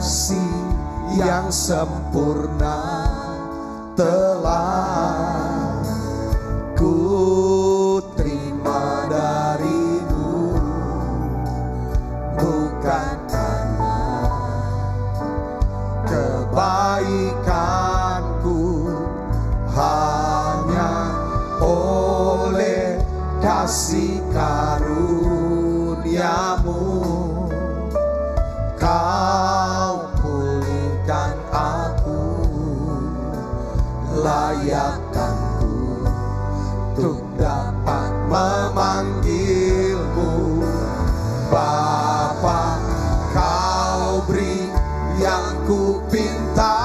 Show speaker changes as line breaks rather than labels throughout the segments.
kasih yang sempurna telah ku terima darimu, bukan karena kebaikanku, hanya oleh kasih karuniamu kau pulihkan aku, layakkanku untuk dapat memanggilmu Bapa. Kau beri yang ku pinta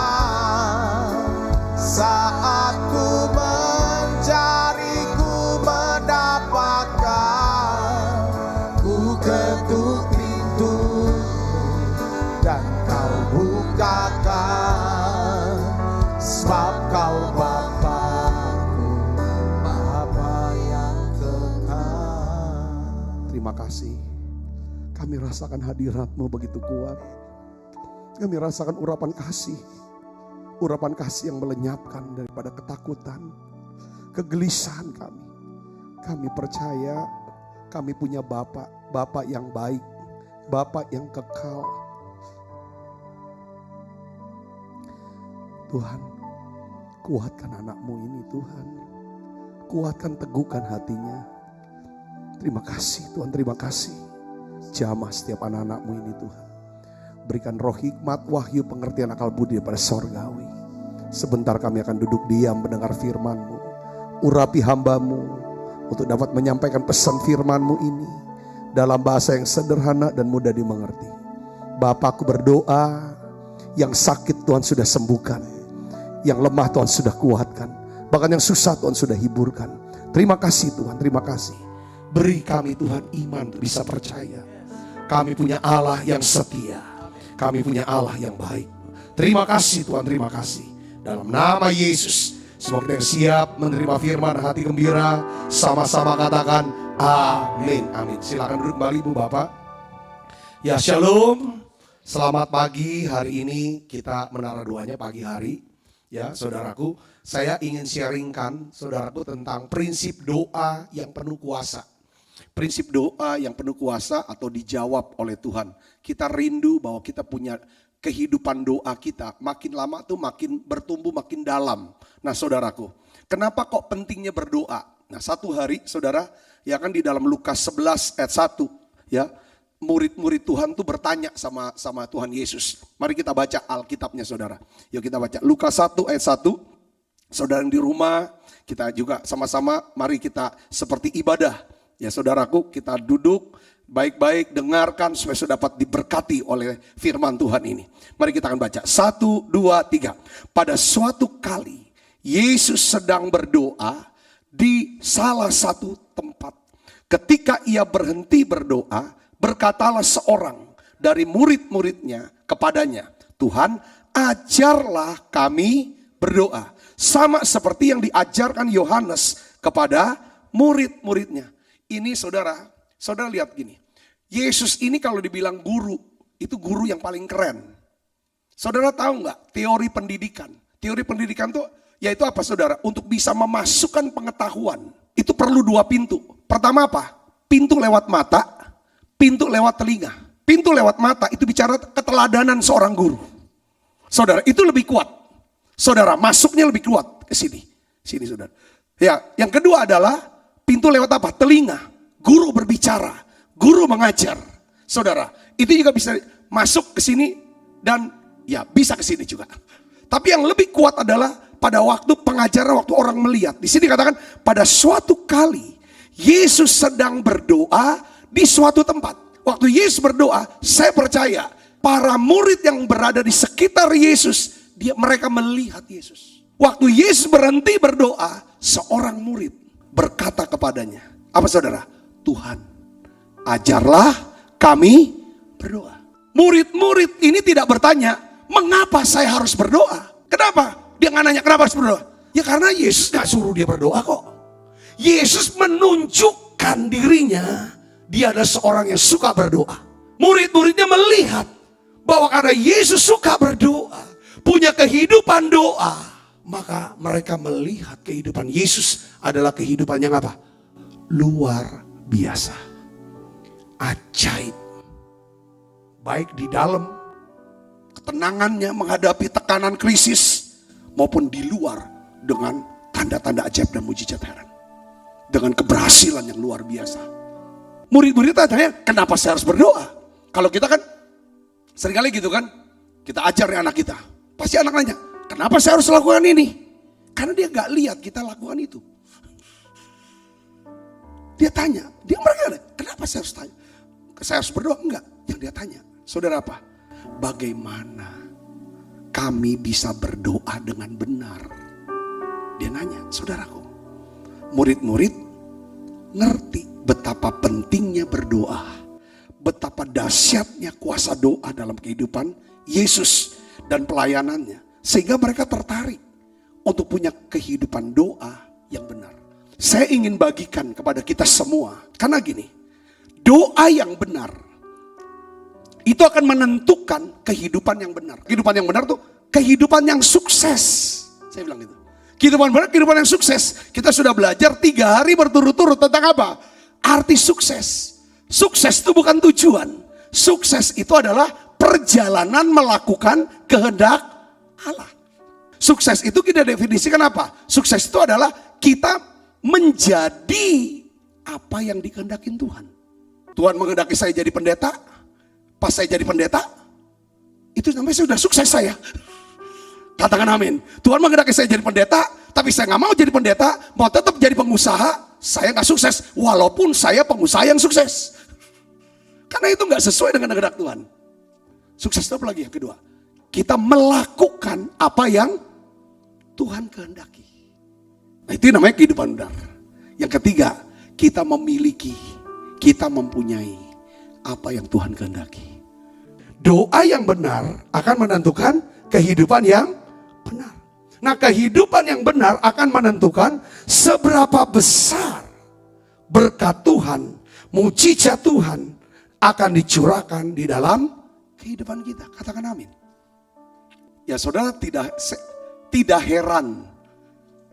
saat ku mencari, ku mendapatkan. Ku ketuk pintu dan kau bukakan, sebab kau Bapakku, Bapa yang kekal.
Terima kasih. Kami rasakan hadirat-Mu begitu kuat. Kami rasakan urapan kasih yang melenyapkan daripada ketakutan, kegelisahan kami. Kami percaya kami punya Bapa yang baik, Bapa yang kekal. Tuhan, kuatkan anak-Mu ini Tuhan. Kuatkan, teguhkan hatinya. Terima kasih Tuhan, terima kasih. Jamah setiap anak-anak-Mu ini Tuhan. Berikan roh hikmat, wahyu, pengertian, akal budi daripada sorgawi. Sebentar kami akan duduk diam mendengar firman-Mu. Urapi hamba-Mu untuk dapat menyampaikan pesan firman-Mu ini dalam bahasa yang sederhana dan mudah dimengerti. Bapakku berdoa, yang sakit Tuhan sudah sembuhkan, yang lemah Tuhan sudah kuatkan, bahkan yang susah Tuhan sudah hiburkan. Terima kasih Tuhan, terima kasih. Beri kami Tuhan iman untuk bisa percaya. Kami punya Allah yang setia. Kami punya Allah yang baik. Terima kasih Tuhan, terima kasih. Dalam nama Yesus, semoga kita siap menerima firman, hati gembira. Sama-sama katakan amin, amin. Silakan duduk kembali Ibu Bapak. Ya shalom, selamat pagi. Hari ini kita menara doanya pagi hari. Ya saudaraku, saya ingin sharingkan saudaraku tentang prinsip doa yang penuh kuasa. Prinsip doa yang penuh kuasa atau dijawab oleh Tuhan. Kita rindu bahwa kita punya kehidupan doa kita. Makin lama tuh makin bertumbuh, makin dalam. Nah saudaraku, kenapa kok pentingnya berdoa? Nah satu hari saudara, ya kan di dalam Lukas 11 ayat 1. Ya, murid-murid Tuhan tuh bertanya sama Tuhan Yesus. Mari kita baca Alkitabnya saudara. Yuk kita baca Lukas 1 ayat 1. Saudara yang di rumah, kita juga sama-sama mari kita seperti ibadah. Ya saudaraku, kita duduk baik-baik, dengarkan supaya sudah dapat diberkati oleh firman Tuhan ini. Mari kita akan baca. 1, 2, 3. Pada suatu kali Yesus sedang berdoa di salah satu tempat. Ketika ia berhenti berdoa, berkatalah seorang dari murid-muridnya kepadanya, Tuhan, ajarlah kami berdoa. Sama seperti yang diajarkan Yohanes kepada murid-muridnya. Ini saudara lihat gini. Yesus ini kalau dibilang guru, itu guru yang paling keren. Saudara tahu nggak teori pendidikan? Teori pendidikan tuh yaitu apa saudara? Untuk bisa memasukkan pengetahuan, itu perlu 2 pintu. Pertama apa? Pintu lewat mata, pintu lewat telinga. Pintu lewat mata itu bicara keteladanan seorang guru. Saudara, itu lebih kuat. Saudara, masuknya lebih kuat ke sini. Sini saudara. Ya, yang kedua adalah pintu lewat apa? Telinga. Guru berbicara, guru mengajar. Saudara, itu juga bisa masuk ke sini dan ya bisa ke sini juga. Tapi yang lebih kuat adalah pada waktu pengajaran, waktu orang melihat. Di sini katakan pada suatu kali Yesus sedang berdoa di suatu tempat. Waktu Yesus berdoa, saya percaya para murid yang berada di sekitar Yesus, mereka melihat Yesus. Waktu Yesus berhenti berdoa, seorang murid berkata kepadanya, apa saudara? Tuhan, ajarlah kami berdoa. Murid-murid ini tidak bertanya, mengapa saya harus berdoa? Kenapa? Dia nggak nanya kenapa harus berdoa. Ya karena Yesus gak suruh dia berdoa kok. Yesus menunjukkan dirinya, dia adalah seorang yang suka berdoa. Murid-muridnya melihat bahwa karena Yesus suka berdoa, punya kehidupan doa, maka mereka melihat kehidupan Yesus adalah kehidupan yang apa? Luar biasa. Ajaib. Baik di dalam ketenangannya menghadapi tekanan krisis, maupun di luar dengan tanda-tanda ajaib dan mujizat heran. Dengan keberhasilan yang luar biasa. Murid-murid tanya, kenapa saya harus berdoa? Kalau kita kan seringkali gitu kan, kita ajar anak kita. Pasti anak nanya, kenapa saya harus lakukan ini? Karena dia gak lihat kita lakukan itu. Dia tanya, mereka nanya, kenapa saya harus tanya? Saya harus berdoa? Enggak, yang dia tanya. Saudara apa? Bagaimana kami bisa berdoa dengan benar? Dia nanya, saudaraku. Murid-murid ngerti betapa pentingnya berdoa. Betapa dahsyatnya kuasa doa dalam kehidupan Yesus dan pelayanannya. Sehingga mereka tertarik untuk punya kehidupan doa yang benar. Saya ingin bagikan kepada kita semua. Karena gini, doa yang benar itu akan menentukan kehidupan yang benar. Kehidupan yang benar tuh kehidupan yang sukses. Saya bilang gitu. Kehidupan benar, kehidupan yang sukses. Kita sudah belajar 3 hari berturut-turut tentang apa? Arti sukses. Sukses itu bukan tujuan. Sukses itu adalah perjalanan melakukan kehendak Allah. Sukses itu kita definisikan apa? Sukses itu adalah kita menjadi apa yang dikehendakin Tuhan. Tuhan menghendaki saya jadi pendeta. Pas saya jadi pendeta, itu namanya sudah sukses saya. Katakan amin. Tuhan menghendaki saya jadi pendeta, tapi saya gak mau jadi pendeta, mau tetap jadi pengusaha, saya gak sukses. Walaupun saya pengusaha yang sukses. Karena itu gak sesuai dengan kehendak Tuhan. Sukses itu apa lagi yang kedua? Kita melakukan apa yang Tuhan kehendaki. Nah, itu namanya kehidupan benar. Yang ketiga, kita memiliki, kita mempunyai apa yang Tuhan kehendaki. Doa yang benar akan menentukan kehidupan yang benar. Nah, kehidupan yang benar akan menentukan seberapa besar berkat Tuhan, mujizat Tuhan akan dicurahkan di dalam kehidupan kita. Katakan amin. Ya saudara, tidak heran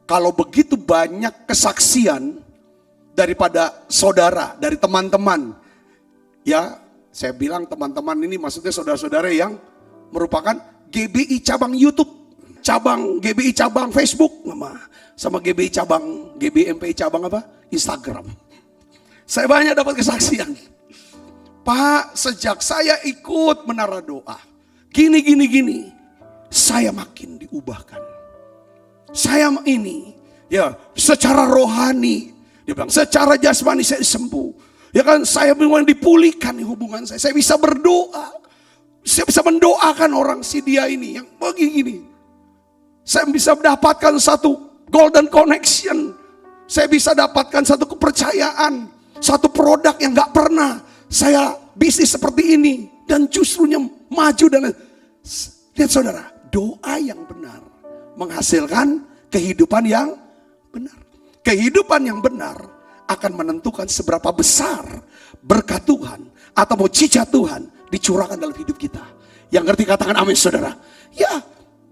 kalau begitu banyak kesaksian daripada saudara, dari teman-teman. Ya, saya bilang teman-teman ini maksudnya saudara-saudara yang merupakan GBI cabang YouTube, cabang GBI cabang Facebook, sama GBI cabang, GBI MPI cabang apa? Instagram. Saya banyak dapat kesaksian. Pak, sejak saya ikut menara doa, gini, saya makin diubahkan. Saya ini, ya secara rohani, dia bilang secara jasmani saya sembuh. Ya kan, saya memang dipulihkan hubungan saya. Saya bisa berdoa. Saya bisa mendoakan orang si dia ini yang begini. Saya bisa mendapatkan satu golden connection. Saya bisa dapatkan satu kepercayaan. Satu produk yang gak pernah saya bisnis seperti ini. Dan justrunya maju dan lihat saudara, doa yang benar menghasilkan kehidupan yang benar. Kehidupan yang benar akan menentukan seberapa besar berkat Tuhan atau mujizat Tuhan dicurahkan dalam hidup kita. Yang ngerti katakan amin saudara. Ya,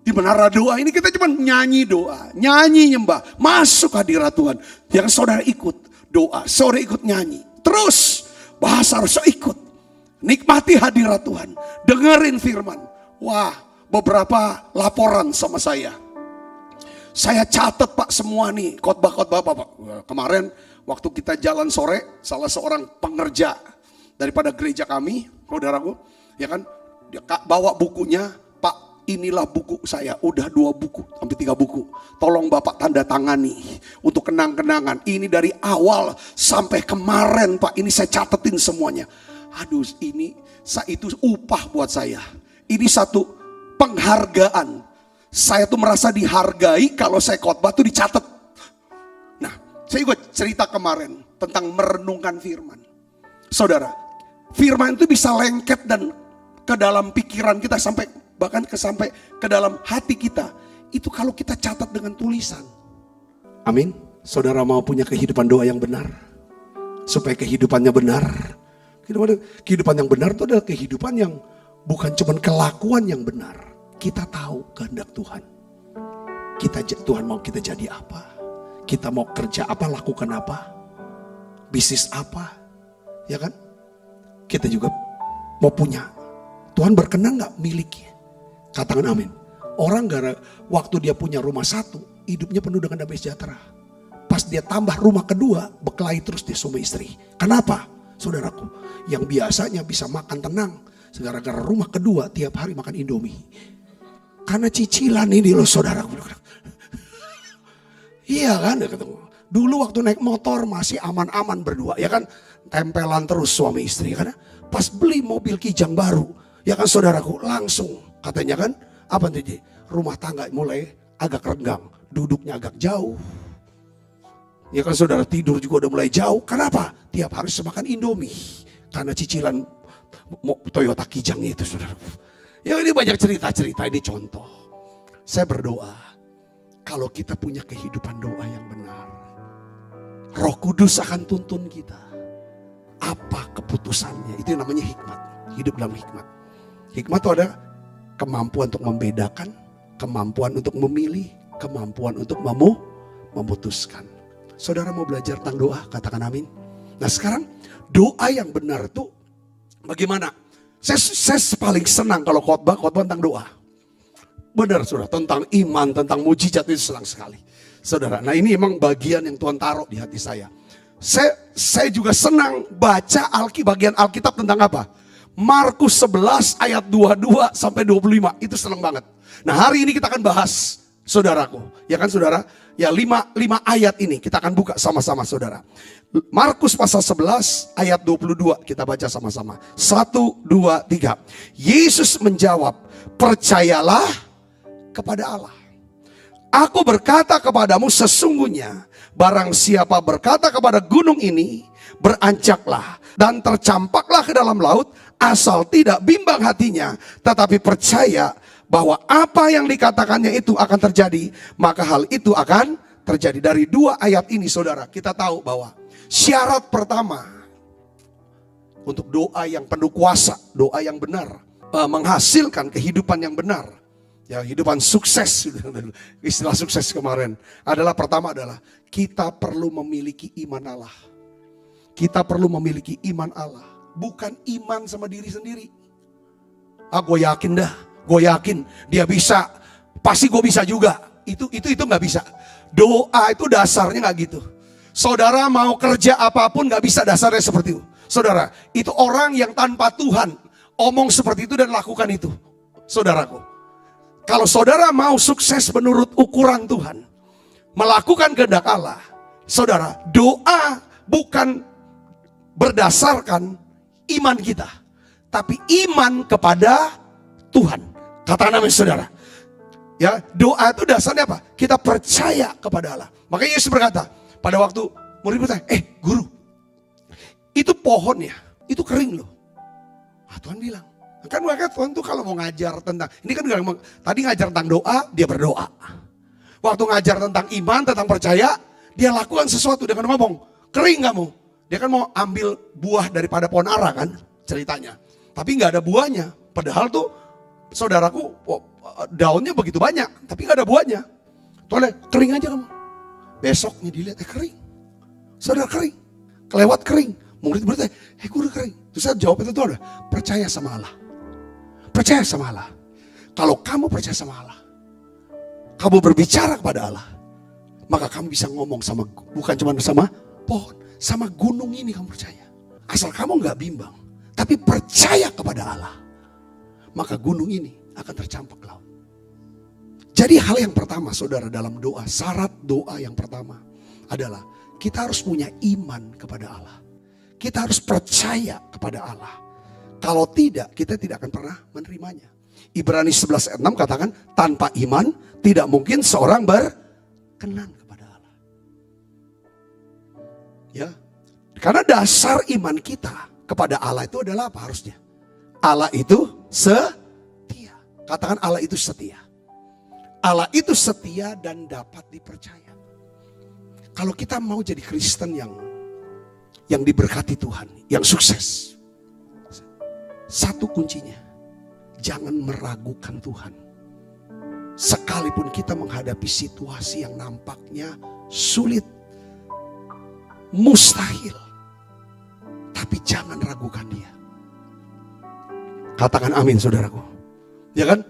di menara doa ini kita cuma nyanyi doa, nyanyi nyembah, masuk hadirat Tuhan. Yang saudara ikut doa, saudara ikut nyanyi. Terus bahasa harus ikut. Nikmati hadirat Tuhan, dengerin firman. Wah, beberapa laporan sama saya. Saya catat Pak semua nih khotbah-khotbah Pak. Kemarin waktu kita jalan sore, salah seorang pengerja daripada gereja kami, saudaraku, ya kan, dia bawa bukunya, Pak inilah buku saya, udah 2 buku, sampai 3 buku. Tolong Bapak tanda tangani untuk kenang-kenangan. Ini dari awal sampai kemarin Pak, ini saya catetin semuanya. Aduh, ini itu upah buat saya. Ini satu penghargaan. Saya tuh merasa dihargai kalau saya khotbah tuh dicatat. Nah, saya juga cerita kemarin tentang merenungkan firman. Saudara, firman itu bisa lengket dan ke dalam pikiran kita sampai bahkan sampai ke dalam hati kita. Itu kalau kita catat dengan tulisan. Amin. Saudara mau punya kehidupan doa yang benar. Supaya kehidupannya benar. Kehidupan yang benar itu adalah kehidupan yang Bukan cuma kelakuan yang benar. Kita tahu kehendak Tuhan. Tuhan mau kita jadi apa? Kita mau kerja apa, lakukan apa? Bisnis apa? Ya kan? Kita juga mau punya. Tuhan berkenan gak miliki? Katakan amin. Orang waktu dia punya rumah satu, hidupnya penuh dengan damai sejahtera. Pas dia tambah rumah kedua, berkelahi terus dia suami istri. Kenapa? Saudaraku, yang biasanya bisa makan tenang, gara-gara rumah kedua tiap hari makan Indomie. Karena cicilan ini loh saudaraku. Iya kan? Dulu waktu naik motor masih aman-aman berdua. Ya kan? Tempelan terus suami istri. Kan? Pas beli mobil Kijang baru. Ya kan saudaraku? Langsung. Katanya kan? Apa nanti? Rumah tangga mulai agak renggang. Duduknya agak jauh. Ya kan saudara, tidur juga udah mulai jauh. Kenapa? Tiap hari semakan Indomie. Karena cicilan Toyota Kijang itu saudara. Ya ini banyak cerita-cerita, ini contoh. Saya berdoa, kalau kita punya kehidupan doa yang benar, Roh Kudus akan tuntun kita. Apa keputusannya? Itu yang namanya hikmat. Hidup dalam hikmat. Hikmat itu ada kemampuan untuk membedakan, kemampuan untuk memilih, kemampuan untuk memutuskan. Saudara mau belajar tentang doa? Katakan amin. Nah sekarang doa yang benar tuh bagaimana? Saya paling senang kalau khotbah tentang doa. Benar saudara, tentang iman, tentang mujizat itu senang sekali. Saudara, nah ini emang bagian yang Tuhan taruh di hati saya. Saya juga senang baca bagian Alkitab tentang apa? Markus 11 ayat 22 sampai 25, itu senang banget. Nah hari ini kita akan bahas, saudaraku. Ya kan saudara? Ya 5 ayat ini kita akan buka sama-sama saudara. Markus pasal 11 ayat 22 kita baca sama-sama. 1, 2, 3. Yesus menjawab, percayalah kepada Allah. Aku berkata kepadamu sesungguhnya barang siapa berkata kepada gunung ini, beranjaklah dan tercampaklah ke dalam laut, asal tidak bimbang hatinya, tetapi percaya bahwa apa yang dikatakannya itu akan terjadi, maka hal itu akan terjadi. Dari 2 ayat ini saudara, kita tahu bahwa syarat pertama untuk doa yang penuh kuasa, doa yang benar, menghasilkan kehidupan yang benar, ya kehidupan sukses, istilah sukses kemarin, pertama adalah kita perlu memiliki iman Allah. Kita perlu memiliki iman Allah, bukan iman sama diri sendiri. Gue yakin dah, gue yakin dia bisa, pasti gue bisa juga. Itu nggak bisa. Doa itu dasarnya nggak gitu. Saudara mau kerja apapun nggak bisa dasarnya seperti itu. Saudara, itu orang yang tanpa Tuhan omong seperti itu dan lakukan itu. Saudaraku, kalau saudara mau sukses menurut ukuran Tuhan, melakukan kehendak Allah, saudara, doa bukan berdasarkan iman kita, tapi iman kepada Tuhan. Katakan amin saudara. Ya, doa itu dasarnya apa? Kita percaya kepada Allah. Makanya Yesus berkata, pada waktu murid bertanya, guru, itu pohonnya, itu kering loh. Tuhan bilang, kan mereka Tuhan tuh kalau mau ngajar tentang, ini kan tadi ngajar tentang doa, dia berdoa. Waktu ngajar tentang iman, tentang percaya, dia lakukan sesuatu dengan ngomong, kering kamu. Dia kan mau ambil buah daripada pohon ara kan, ceritanya. Tapi gak ada buahnya, padahal tuh saudaraku, daunnya begitu banyak, tapi gak ada buahnya. Tuh kering aja kamu. Besoknya dilihat, kering. Saudara kering, kelewat kering. Murid bertanya, guru kering. Terus saya jawab itu tuh, percaya sama Allah. Percaya sama Allah. Kalau kamu percaya sama Allah, kamu berbicara kepada Allah, maka kamu bisa ngomong sama, bukan cuma sama pohon, sama gunung ini kamu percaya. Asal kamu gak bimbang, tapi percaya kepada Allah, maka gunung ini akan tercampak laut. Jadi hal yang pertama saudara dalam doa, syarat doa yang pertama adalah kita harus punya iman kepada Allah. Kita harus percaya kepada Allah. Kalau tidak, kita tidak akan pernah menerimanya. Ibrani 11 ayat 6 katakan, tanpa iman tidak mungkin seorang berkenan kepada Allah. Ya, karena dasar iman kita kepada Allah itu adalah apa harusnya? Allah itu setia. Katakan Allah itu setia. Allah itu setia dan dapat dipercaya. Kalau kita mau jadi Kristen yang diberkati Tuhan, yang sukses, satu kuncinya, jangan meragukan Tuhan. Sekalipun kita menghadapi situasi yang nampaknya sulit, mustahil, tapi jangan ragukan Dia. Katakan amin saudaraku. Ya kan?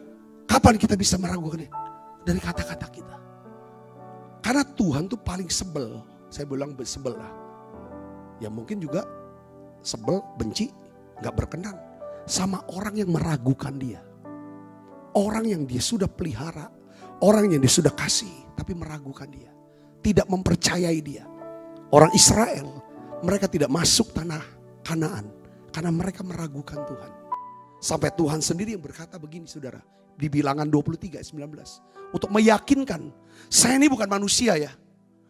Kapan kita bisa meragukan Dia? Dari kata-kata kita. Karena Tuhan tuh paling sebel. Saya bilang sebel lah. Ya mungkin juga sebel, benci, gak berkenan sama orang yang meragukan Dia. Orang yang Dia sudah pelihara, orang yang Dia sudah kasih, tapi meragukan Dia. Tidak mempercayai Dia. Orang Israel, mereka tidak masuk tanah Kanaan karena mereka meragukan Tuhan. Sampai Tuhan sendiri yang berkata begini saudara, di Bilangan 23:19. Untuk meyakinkan, saya ini bukan manusia ya.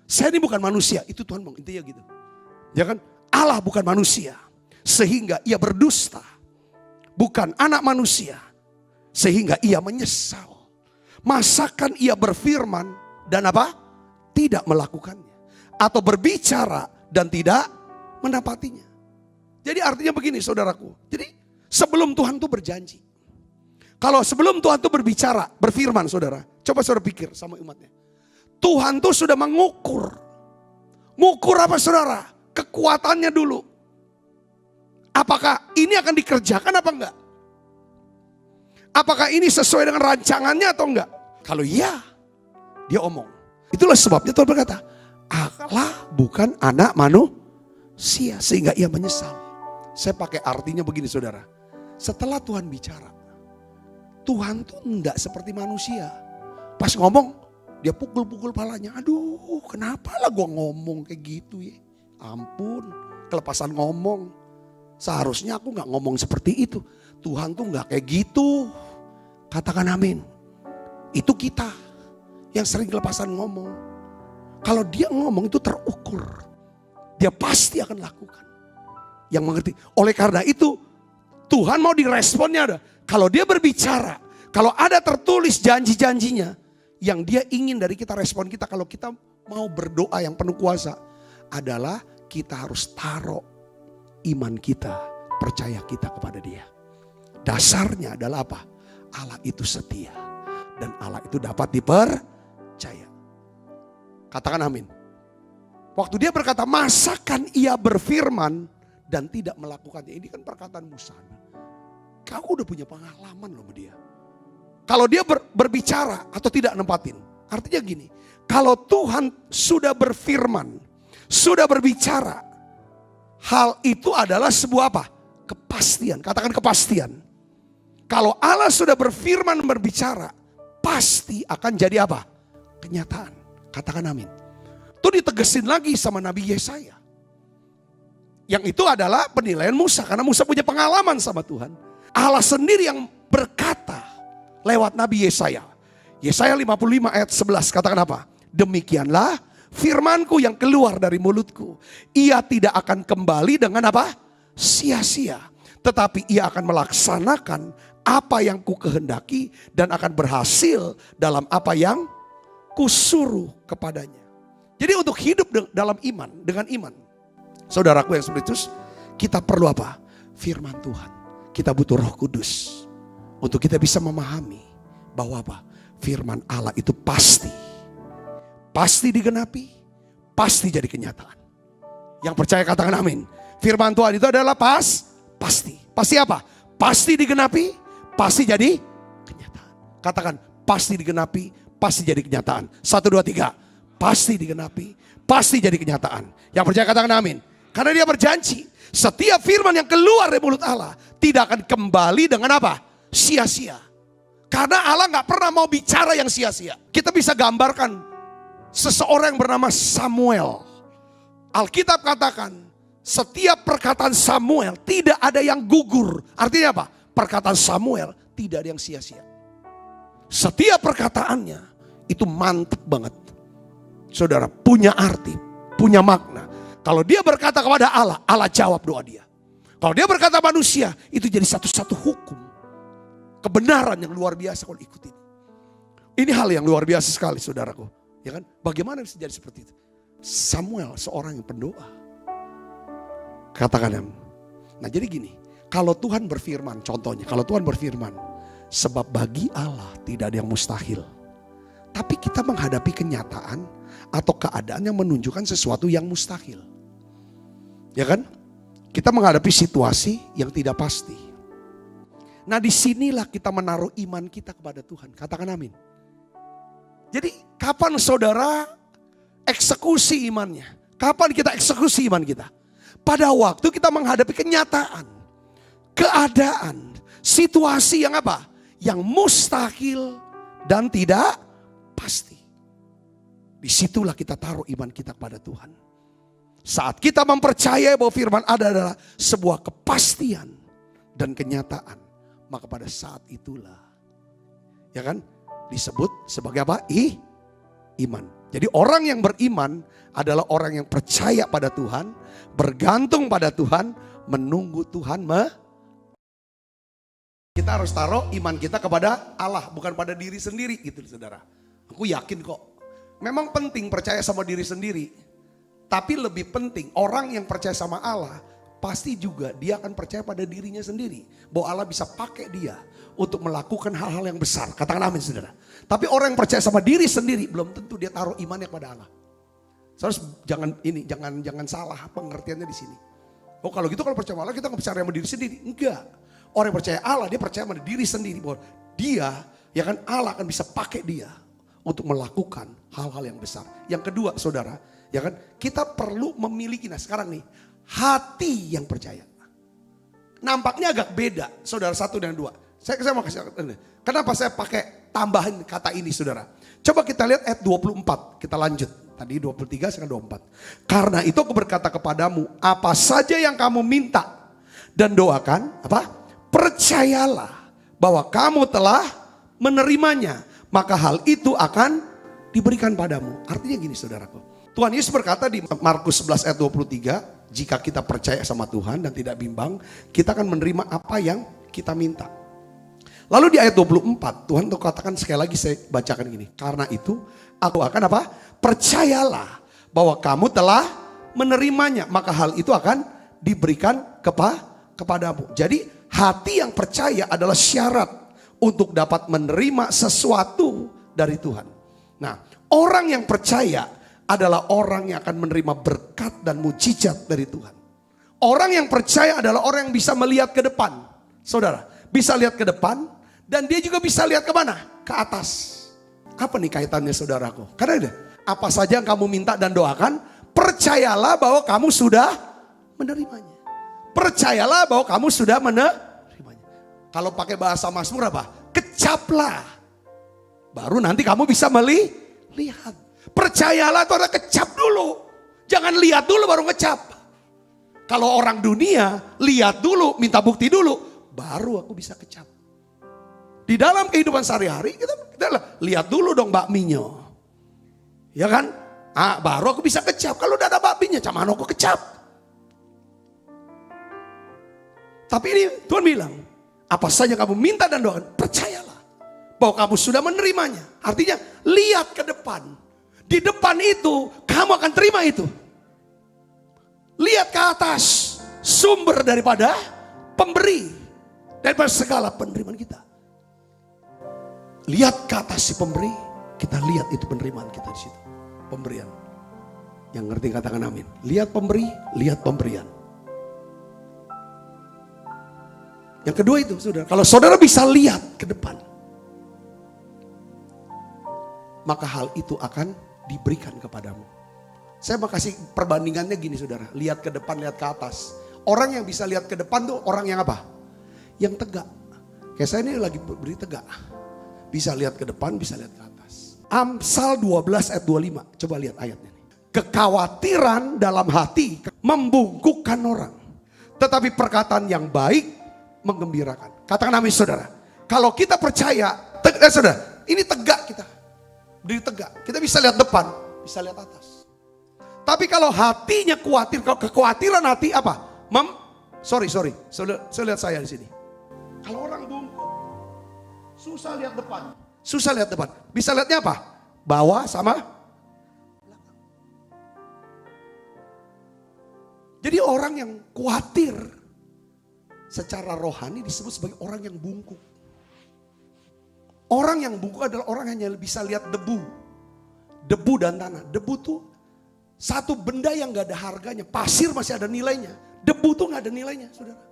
Saya ini bukan manusia, itu Tuhan ngomong, intinya gitu. Ya kan? Allah bukan manusia, sehingga ia berdusta. Bukan anak manusia, sehingga ia menyesal. Masakan ia berfirman dan apa? Tidak melakukannya. Atau berbicara dan tidak mendapatinya. Jadi artinya begini saudaraku. Jadi sebelum Tuhan tuh berjanji. Kalau sebelum Tuhan tuh berbicara, berfirman saudara. Coba saudara pikir sama umatnya. Tuhan tuh sudah mengukur. Ngukur apa saudara? Kekuatannya dulu. Apakah ini akan dikerjakan apa enggak? Apakah ini sesuai dengan rancangannya atau enggak? Kalau iya, dia omong. Itulah sebabnya Tuhan berkata, Allah bukan anak manusia sehingga ia menyesal. Saya pakai artinya begini saudara. Setelah Tuhan bicara, Tuhan tuh enggak seperti manusia. Pas ngomong, dia pukul-pukul palanya. Aduh, kenapa lah gua ngomong kayak gitu ya? Ampun, kelepasan ngomong. Seharusnya aku gak ngomong seperti itu. Tuhan tuh gak kayak gitu. Katakan amin. Itu kita yang sering kelepasan ngomong. Kalau dia ngomong itu terukur. Dia pasti akan lakukan. Yang mengerti. Oleh karena itu Tuhan mau diresponnya ada. Kalau dia berbicara. Kalau ada tertulis janji-janjinya. Yang dia ingin dari kita, respon kita. Kalau kita mau berdoa yang penuh kuasa. Adalah kita harus taruh iman kita, percaya kita kepada Dia. Dasarnya adalah apa? Allah itu setia. Dan Allah itu dapat dipercaya. Katakan amin. Waktu dia berkata, masakan ia berfirman dan tidak melakukannya. Ini kan perkataan Musa. Kau udah punya pengalaman loh sama dia. Kalau dia berbicara atau tidak nempatin. Artinya gini, kalau Tuhan sudah berfirman, sudah berbicara, hal itu adalah sebuah apa? Kepastian. Katakan kepastian. Kalau Allah sudah berfirman berbicara, pasti akan jadi apa? Kenyataan. Katakan amin. Itu ditegesin lagi sama Nabi Yesaya. Yang itu adalah penilaian Musa. Karena Musa punya pengalaman sama Tuhan. Allah sendiri yang berkata lewat Nabi Yesaya. Yesaya 55 ayat 11 katakan apa? Demikianlah firmanku yang keluar dari mulutku. Ia tidak akan kembali dengan apa? Sia-sia. Tetapi ia akan melaksanakan apa yang ku kehendaki. Dan akan berhasil dalam apa yang kusuruh kepadanya. Jadi untuk hidup dalam iman, dengan iman. Saudaraku yang spiritus, kita perlu apa? Firman Tuhan. Kita butuh Roh Kudus. Untuk kita bisa memahami bahwa apa? Firman Allah itu pasti. Pasti digenapi, pasti jadi kenyataan. Yang percaya katakan amin. Firman Tuhan itu adalah pasti. Pasti apa? Pasti digenapi, pasti jadi kenyataan. Katakan pasti digenapi, pasti jadi kenyataan. 1, 2, 3. Pasti digenapi, pasti jadi kenyataan. Yang percaya katakan amin. Karena dia berjanji, setiap firman yang keluar dari mulut Allah tidak akan kembali dengan apa? Sia-sia. Karena Allah gak pernah mau bicara yang sia-sia. Kita bisa gambarkan seseorang yang bernama Samuel. Alkitab katakan, setiap perkataan Samuel tidak ada yang gugur. Artinya apa? Perkataan Samuel tidak ada yang sia-sia. Setiap perkataannya itu mantap banget. Saudara, punya arti, punya makna. Kalau dia berkata kepada Allah, Allah jawab doa dia. Kalau dia berkata manusia, itu jadi satu-satu hukum. Kebenaran yang luar biasa kalau ikutin. Ini hal yang luar biasa sekali saudaraku. Ya kan? Bagaimana bisa jadi seperti itu? Samuel seorang yang pendoa. Katakan. Nah jadi gini, kalau Tuhan berfirman, contohnya kalau Tuhan berfirman, Sebab bagi Allah tidak ada yang mustahil. Tapi kita menghadapi kenyataan atau keadaan yang menunjukkan sesuatu yang mustahil. Ya kan? Kita menghadapi situasi yang tidak pasti. Nah, disinilah kita menaruh iman kita kepada Tuhan. Katakan amin. Jadi kapan saudara eksekusi imannya? Kapan kita eksekusi iman kita? Pada waktu kita menghadapi kenyataan, keadaan, situasi yang apa? Yang mustahil dan tidak pasti. Disitulah kita taruh iman kita kepada Tuhan. Saat kita mempercayai bahwa firman ada adalah sebuah kepastian dan kenyataan, maka pada saat itulah, ya kan, disebut sebagai apa? Iman. Jadi orang yang beriman adalah orang yang percaya pada Tuhan, bergantung pada Tuhan, menunggu Tuhan. Kita harus taruh iman kita kepada Allah, bukan pada diri sendiri gitu saudara. Aku yakin kok. Memang penting percaya sama diri sendiri. Tapi lebih penting orang yang percaya sama Allah, pasti juga dia akan percaya pada dirinya sendiri. Bahwa Allah bisa pakai dia untuk melakukan hal-hal yang besar. Katakan amin saudara. Tapi orang yang percaya sama diri sendiri, belum tentu dia taruh imannya kepada Allah. Jangan salah pengertiannya di sini. Oh kalau gitu, kalau percaya sama Allah kita nggak percaya sama diri sendiri. Enggak. Orang yang percaya Allah, dia percaya pada diri sendiri. Bahwa dia, ya kan, Allah akan bisa pakai dia untuk melakukan hal-hal yang besar. Yang kedua saudara, ya kan, kita perlu memiliki, nah sekarang nih, hati yang percaya. Nampaknya agak beda saudara, 1 dan 2. Saya mau kasih, kenapa saya pakai tambahan kata ini saudara. Coba kita lihat ayat 24, kita lanjut. Tadi 23, sekarang 24. Karena itu aku berkata kepadamu, apa saja yang kamu minta dan doakan, apa? Percayalah bahwa kamu telah menerimanya, maka hal itu akan diberikan padamu. Artinya gini saudaraku. Tuhan Yesus berkata di Markus 11 ayat 23, jika kita percaya sama Tuhan dan tidak bimbang, kita akan menerima apa yang kita minta. Lalu di ayat 24, Tuhan tuh katakan sekali lagi, saya bacakan gini. Karena itu aku akan apa? Percayalah bahwa kamu telah menerimanya, maka hal itu akan diberikan kepadamu. Jadi hati yang percaya adalah syarat untuk dapat menerima sesuatu dari Tuhan. Nah, orang yang percaya adalah orang yang akan menerima berkat dan mujizat dari Tuhan. Orang yang percaya adalah orang yang bisa melihat ke depan. Saudara, bisa lihat ke depan dan dia juga bisa lihat kemana? Ke atas. Apa nih kaitannya saudaraku? Karena apa saja yang kamu minta dan doakan, percayalah bahwa kamu sudah menerimanya. Percayalah bahwa kamu sudah menerimanya. Kalau pakai bahasa Mazmur apa? Kecaplah. Baru nanti kamu bisa melihat. Percayalah itu ada kecap dulu. Jangan lihat dulu baru ngecap. Kalau orang dunia, lihat dulu, minta bukti dulu. Baru aku bisa kecap. Di dalam kehidupan sehari-hari, kita lihat dulu dong bakminya. Ya kan? Baru aku bisa kecap. Kalau udah ada bakminya, cuman aku kecap. Tapi ini Tuhan bilang, apa saja kamu minta dan doakan, percayalah bahwa kamu sudah menerimanya. Artinya lihat ke depan. Di depan itu kamu akan terima itu. Lihat ke atas, sumber daripada pemberi, daripada segala penerimaan kita. Lihat ke atas si pemberi, kita lihat itu penerimaan kita di situ. Pemberian. Yang ngerti katakan amin. Lihat pemberi, lihat pemberian. Yang kedua itu saudara, kalau saudara bisa lihat ke depan, maka hal itu akan diberikan kepadamu. Saya mau kasih perbandingannya gini saudara, lihat ke depan, lihat ke atas. Orang yang bisa lihat ke depan tuh orang yang apa? Yang tegak. Kayak saya ini lagi beri tegak. Bisa lihat ke depan, bisa lihat ke atas. Amsal 12 ayat 25, coba lihat ayatnya. Kekhawatiran dalam hati membungkukkan orang, tetapi perkataan yang baik menggembirakan. Katakan amin saudara. Kalau kita percaya, saudara, ini tegak kita. Berdiri tegak. Kita bisa lihat depan, bisa lihat atas. Tapi kalau hatinya khawatir, kalau kekhawatiran hati apa? Sorry. Saya lihat saya di sini. Kalau orang bungkuk, susah lihat depan. Susah lihat depan. Bisa lihatnya apa? Bawah sama belakang. Jadi orang yang khawatir secara rohani disebut sebagai orang yang bungkuk. Orang yang bungkuk adalah orang hanya bisa lihat debu. Debu dan tanah. Debu tuh satu benda yang gak ada harganya. Pasir masih ada nilainya. Debu tuh gak ada nilainya, saudara.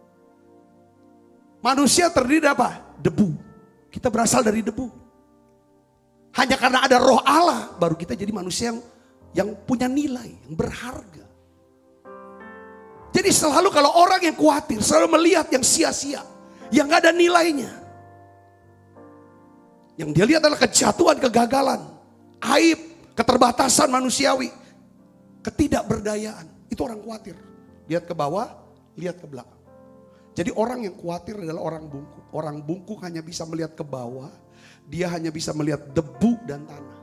Manusia terdiri dari apa? Debu. Kita berasal dari debu. Hanya karena ada roh Allah, baru kita jadi manusia yang punya nilai, yang berharga. Jadi selalu kalau orang yang khawatir, selalu melihat yang sia-sia, yang gak ada nilainya. Yang dia lihat adalah kejatuhan, kegagalan, aib, keterbatasan manusiawi, ketidakberdayaan. Itu orang khawatir. Lihat ke bawah, lihat ke belakang. Jadi orang yang khawatir adalah orang bungkuk. Orang bungkuk hanya bisa melihat ke bawah. Dia hanya bisa melihat debu dan tanah.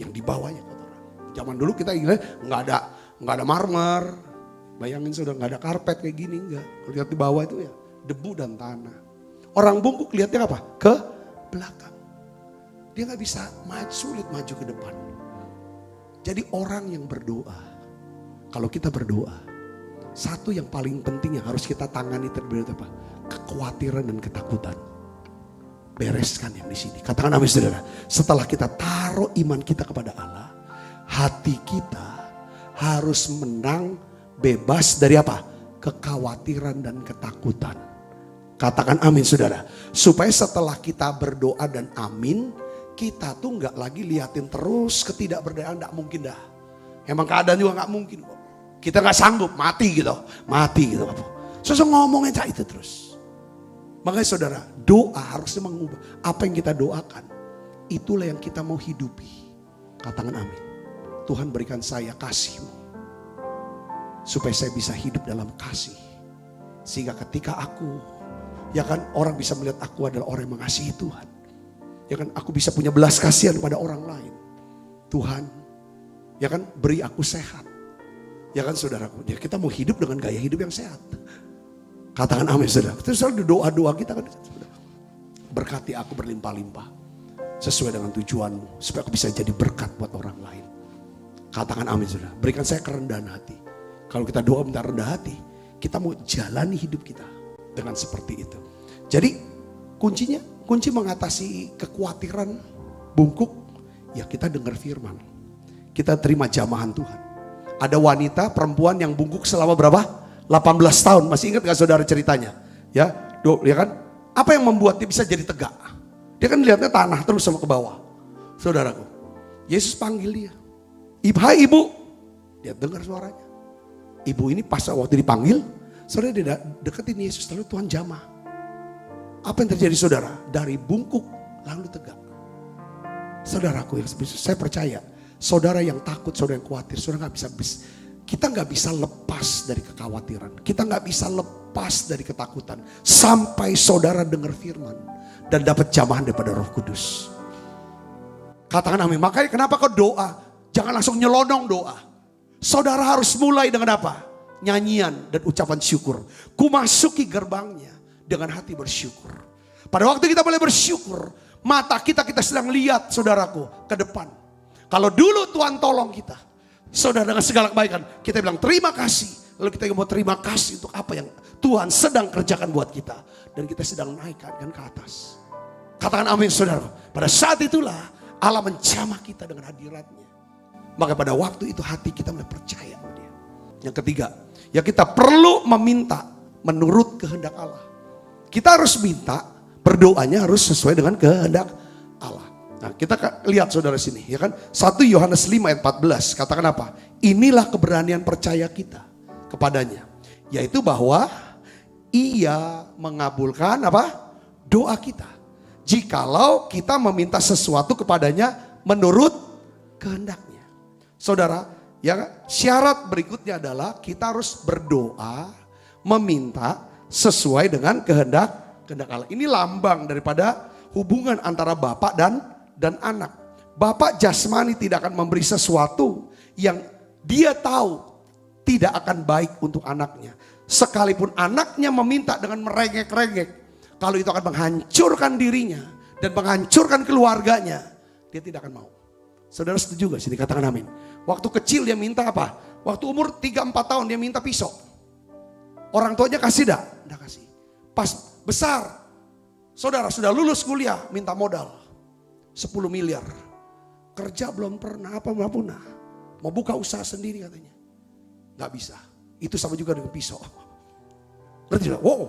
Yang di bawahnya kotoran. Zaman dulu kita ingat nggak ada marmer. Bayangin sudah nggak ada karpet kayak gini, enggak. Kalau lihat di bawah itu ya debu dan tanah. Orang bungkuk lihatnya apa? Ke belakang. Dia nggak bisa sulit maju ke depan. Jadi orang yang berdoa, kalau kita berdoa, satu yang paling penting yang harus kita tangani terlebih dahulu apa? Kekhawatiran dan ketakutan. Bereskan yang di sini. Katakan amin saudara. Setelah kita taruh iman kita kepada Allah, hati kita harus menang bebas dari apa? Kekhawatiran dan ketakutan. Katakan amin saudara. Supaya setelah kita berdoa dan amin, kita tuh gak lagi liatin terus ketidakberdayaan. Gak mungkin dah. Emang keadaan juga gak mungkin kok. Kita gak sanggup, mati gitu. Mati gitu. Sesuatu ngomongin itu terus. Makanya saudara, doa harusnya mengubah. Apa yang kita doakan, itulah yang kita mau hidupi. Katakan amin. Tuhan berikan saya kasih-Mu. Supaya saya bisa hidup dalam kasih. Sehingga ketika aku, ya kan, orang bisa melihat aku adalah orang yang mengasihi Tuhan. Ya kan, aku bisa punya belas kasihan kepada orang lain. Tuhan, ya kan, beri aku sehat. Ya kan saudaraku, ya kita mau hidup dengan gaya hidup yang sehat. Katakan amin saudara. Terus doa-doa kita kan, berkati aku berlimpah-limpah. Sesuai dengan tujuanmu. Supaya aku bisa jadi berkat buat orang lain. Katakan amin saudara. Berikan saya kerendahan hati. Kalau kita doa minta rendah hati, kita mau jalani hidup kita dengan seperti itu. Jadi kunci mengatasi kekhawatiran bungkuk, ya kita dengar firman. Kita terima jamahan Tuhan. Ada wanita perempuan yang bungkuk selama berapa? 18 tahun. Masih ingat gak saudara ceritanya? Ya kan? Apa yang membuat dia bisa jadi tegak? Dia kan lihatnya tanah terus sama ke bawah. Saudaraku, Yesus panggil dia. Hai ibu. Dia dengar suaranya. Ibu ini pas waktu dipanggil, saudara dia deketin Yesus, lalu Tuhan jamah. Apa yang terjadi saudara? Dari bungkuk lalu tegak. Saudaraku, saya percaya, saudara yang takut, saudara yang khawatir, saudara kita nggak bisa lepas dari kekhawatiran. Kita nggak bisa lepas dari ketakutan. Sampai saudara dengar firman dan dapat jamahan daripada Roh Kudus. Katakan amin. Makanya kenapa kau doa? Jangan langsung nyelonong doa. Saudara harus mulai dengan apa? Nyanyian dan ucapan syukur. Ku masuki gerbangnya dengan hati bersyukur. Pada waktu kita mulai bersyukur, mata kita sedang lihat saudaraku ke depan. Kalau dulu Tuhan tolong kita, saudara dengan segala kebaikan, kita bilang terima kasih. Lalu kita mau terima kasih untuk apa yang Tuhan sedang kerjakan buat kita. Dan kita sedang naikkan ke atas. Katakan amin saudara. Pada saat itulah Allah menjamah kita dengan hadiratnya. Maka pada waktu itu hati kita mulai percaya sama dia. Yang ketiga, ya kita perlu meminta menurut kehendak Allah. Kita harus minta, berdoanya harus sesuai dengan kehendak Allah. Nah kita lihat saudara sini, ya kan. 1 Yohanes 5 ayat 14, katakan apa? Inilah keberanian percaya kita kepadanya. Yaitu bahwa ia mengabulkan apa? Doa kita. Jikalau kita meminta sesuatu kepadanya menurut kehendaknya. Saudara, ya syarat berikutnya adalah kita harus berdoa, meminta sesuai dengan kehendak Allah. Ini lambang daripada hubungan antara bapak dan anak. Bapak jasmani tidak akan memberi sesuatu yang dia tahu tidak akan baik untuk anaknya. Sekalipun anaknya meminta dengan merengek-rengek, kalau itu akan menghancurkan dirinya dan menghancurkan keluarganya, dia tidak akan mau. Saudara setuju gak sini? Katakan amin. Waktu kecil dia minta apa? Waktu umur 3-4 tahun dia minta pisau. Orang tuanya kasih dak? Enggak kasih. Pas besar, Saudara sudah lulus kuliah, minta modal 10 miliar. Kerja belum pernah, apa-apa. Mau buka usaha sendiri katanya. Gak bisa. Itu sama juga dengan pisau. Berarti wow,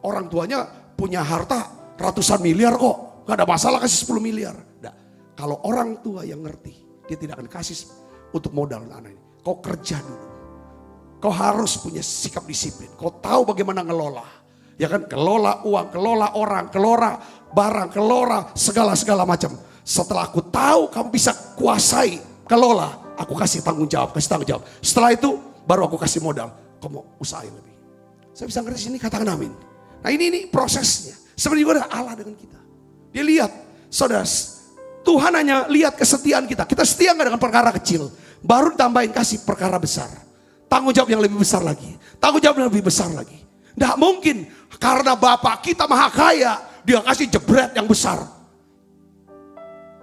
orang tuanya punya harta ratusan miliar kok. Gak ada masalah kasih 10 miliar. Nah, kalau orang tua yang ngerti, dia tidak akan kasih untuk modal anak ini. Kau kerja dulu. Kau harus punya sikap disiplin. Kau tahu bagaimana ngelola. Ya kan, kelola uang, kelola orang, kelola barang, kelola segala macam. Setelah aku tahu kamu bisa kuasai, kelola, aku kasih tanggung jawab. Setelah itu baru aku kasih modal. Kamu usahain lebih. Saya bisa ngerti sini, katakan amin. Nah ini prosesnya. Seperti juga Allah dengan kita. Dia lihat, saudara, Tuhan hanya lihat kesetiaan kita. Kita setia nggak dengan perkara kecil. Baru ditambahin kasih perkara besar. Tanggung jawab yang lebih besar lagi. Tanggung jawab yang lebih besar lagi. Nggak mungkin karena Bapak kita maha kaya, dia kasih jebret yang besar.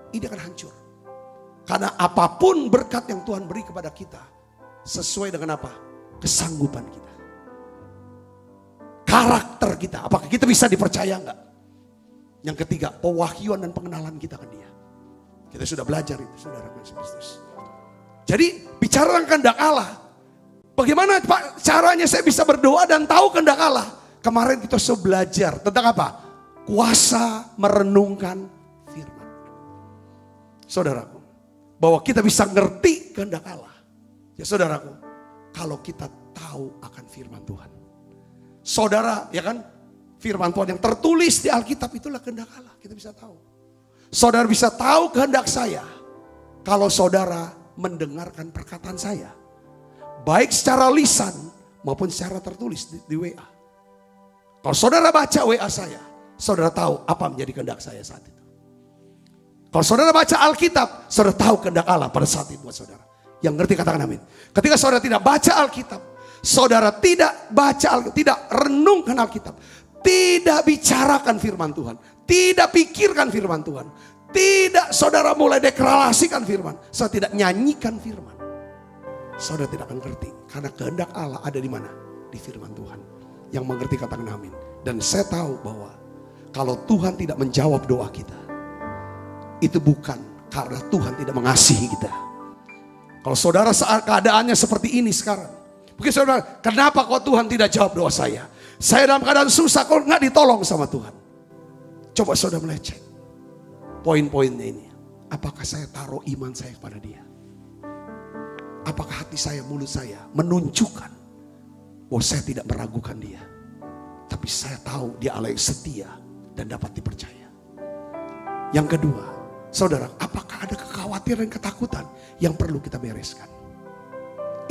Ini akan hancur. Karena apapun berkat yang Tuhan beri kepada kita, sesuai dengan apa? Kesanggupan kita. Karakter kita. Apakah kita bisa dipercaya enggak? Yang ketiga, pewahyuan dan pengenalan kita ke dia. Kita sudah belajar itu, saudara Kristus. Jadi bicara tentang kehendak Allah. Bagaimana Pak caranya saya bisa berdoa dan tahu kehendak Allah? Kemarin kita sudah belajar tentang apa? Kuasa merenungkan firman. Saudaraku, bahwa kita bisa ngerti kehendak Allah. Ya saudaraku, kalau kita tahu akan firman Tuhan. Saudara, ya kan? Firman Tuhan yang tertulis di Alkitab itulah kehendak Allah. Kita bisa tahu. Saudara bisa tahu kehendak saya kalau saudara mendengarkan perkataan saya. Baik secara lisan maupun secara tertulis di WA. Kalau saudara baca WA saya, saudara tahu apa menjadi kehendak saya saat itu. Kalau saudara baca Alkitab, saudara tahu kehendak Allah pada saat itu buat saudara. Yang ngerti katakan amin. Ketika saudara tidak baca Alkitab, saudara tidak baca Alkitab, tidak renungkan Alkitab, tidak bicarakan firman Tuhan, tidak pikirkan firman Tuhan, tidak saudara mulai deklarasikan firman, saudara tidak nyanyikan firman, saudara tidak akan ngerti. Karena kehendak Allah ada di mana? Di firman Tuhan. Yang mengerti katakan amin. Dan saya tahu bahwa kalau Tuhan tidak menjawab doa kita, itu bukan karena Tuhan tidak mengasihi kita. Kalau saudara saat keadaannya seperti ini sekarang, mungkin saudara, kenapa kok Tuhan tidak jawab doa saya? Saya dalam keadaan susah, kok nggak ditolong sama Tuhan? Coba saudara mulai cek poin-poinnya ini. Apakah saya taruh iman saya kepada dia? Apakah hati saya, mulut saya menunjukkan bahwa saya tidak meragukan dia? Tapi saya tahu dia Allah yang setia dan dapat dipercaya. Yang kedua, saudara, apakah ada kekhawatiran dan ketakutan yang perlu kita bereskan?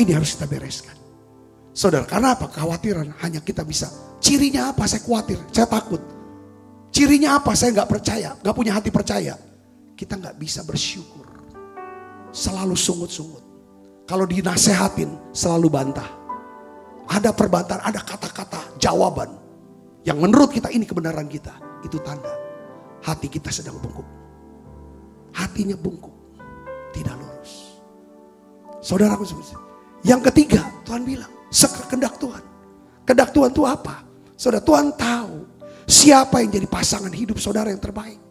Ini harus kita bereskan. Saudara, karena apa? Kekhawatiran hanya kita bisa. Cirinya apa? Saya khawatir, saya takut. Cirinya apa? Saya gak percaya, gak punya hati percaya. Kita gak bisa bersyukur. Selalu sungut-sungut. Kalau dinasehatin, selalu bantah. Ada perbantahan, ada kata-kata, jawaban. Yang menurut kita ini kebenaran kita. Itu tanda hati kita sedang bungkuk. Hatinya bungkuk, tidak lurus. Saudaraku, yang ketiga, Tuhan bilang, kehendak Tuhan. Kehendak Tuhan itu apa? Saudara, Tuhan tahu siapa yang jadi pasangan hidup saudara yang terbaik.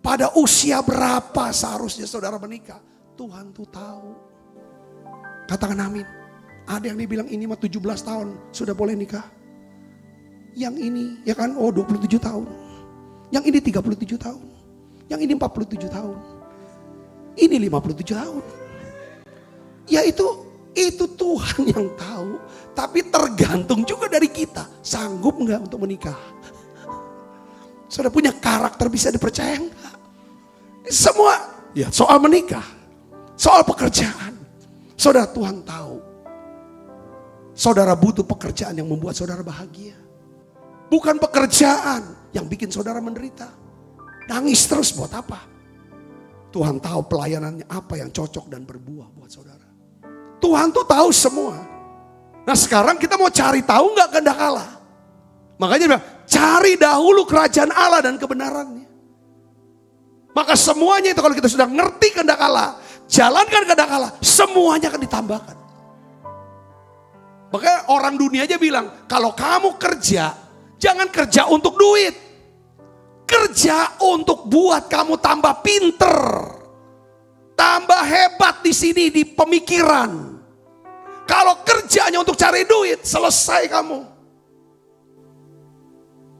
Pada usia berapa seharusnya saudara menikah? Tuhan tuh tahu. Katakan amin. Ada yang dibilang ini mah 17 tahun sudah boleh nikah. Yang ini, ya kan, 27 tahun. Yang ini 37 tahun. Yang ini 47 tahun. Ini 57 tahun. Ya itu Tuhan yang tahu. Tapi tergantung juga dari kita. Sanggup enggak untuk menikah? Saudara punya karakter bisa dipercaya enggak? Semua ya soal menikah. Soal pekerjaan. Saudara, Tuhan tahu. Saudara butuh pekerjaan yang membuat saudara bahagia. Bukan pekerjaan yang bikin saudara menderita. Nangis terus buat apa? Tuhan tahu pelayanannya apa yang cocok dan berbuah buat saudara. Tuhan tuh tahu semua. Nah sekarang kita mau cari tahu gak kehendak Allah? Makanya dia bilang, cari dahulu kerajaan Allah dan kebenarannya. Maka semuanya itu kalau kita sudah ngerti kehendak Allah, jalankan kehendak Allah, semuanya akan ditambahkan. Makanya orang dunia aja bilang, kalau kamu kerja, jangan kerja untuk duit. kerja untuk buat kamu tambah pinter, tambah hebat di sini di pemikiran. Kalau kerjanya untuk cari duit, selesai kamu.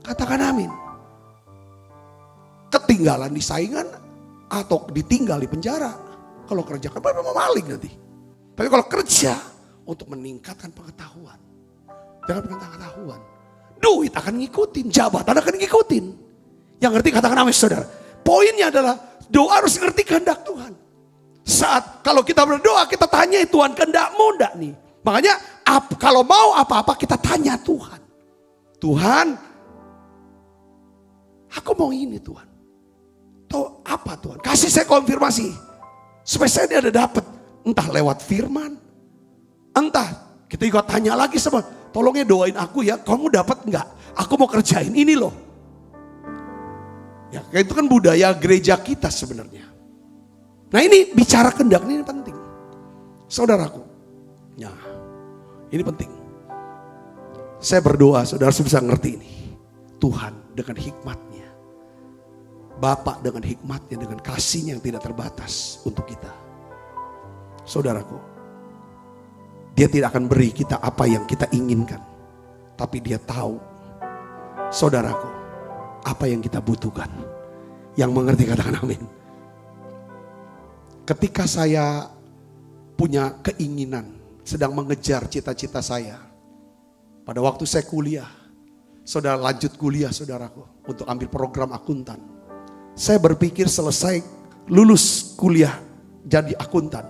Katakan amin. Ketinggalan di saingan atau ditinggal di penjara. Kalau kerja kan mau maling nanti. Tapi kalau kerja untuk meningkatkan pengetahuan. Jangan pengetahuan. Duit akan ngikutin, jabatan akan ngikutin. Yang ngerti katakan amin saudara. Poinnya adalah doa harus ngerti kehendak Tuhan. Saat kalau kita berdoa kita tanya Tuhan kehendakmu enggak nih. Makanya kalau mau apa-apa kita tanya Tuhan. Tuhan, aku mau ini Tuhan. Tahu apa Tuhan? Kasih saya konfirmasi. Supaya saya ada dapat. Entah lewat firman. Entah kita juga tanya lagi sama. Tolongnya doain aku ya. Kamu dapat enggak? Aku mau kerjain ini loh. Ya, itu kan budaya gereja kita sebenarnya. Nah ini bicara kehendak ini penting. Saudaraku. Ya, ini penting. Saya berdoa saudara bisa ngerti ini. Tuhan dengan hikmatnya. Bapa dengan hikmatnya, dengan kasihnya yang tidak terbatas untuk kita. Saudaraku. Dia tidak akan beri kita apa yang kita inginkan. Tapi dia tahu. Saudaraku. Apa yang kita butuhkan. Yang mengerti katakan amin. Ketika saya punya keinginan, sedang mengejar cita-cita saya. Pada waktu saya kuliah, saudara lanjut kuliah saudaraku, untuk ambil program akuntan. Saya berpikir selesai lulus kuliah jadi akuntan.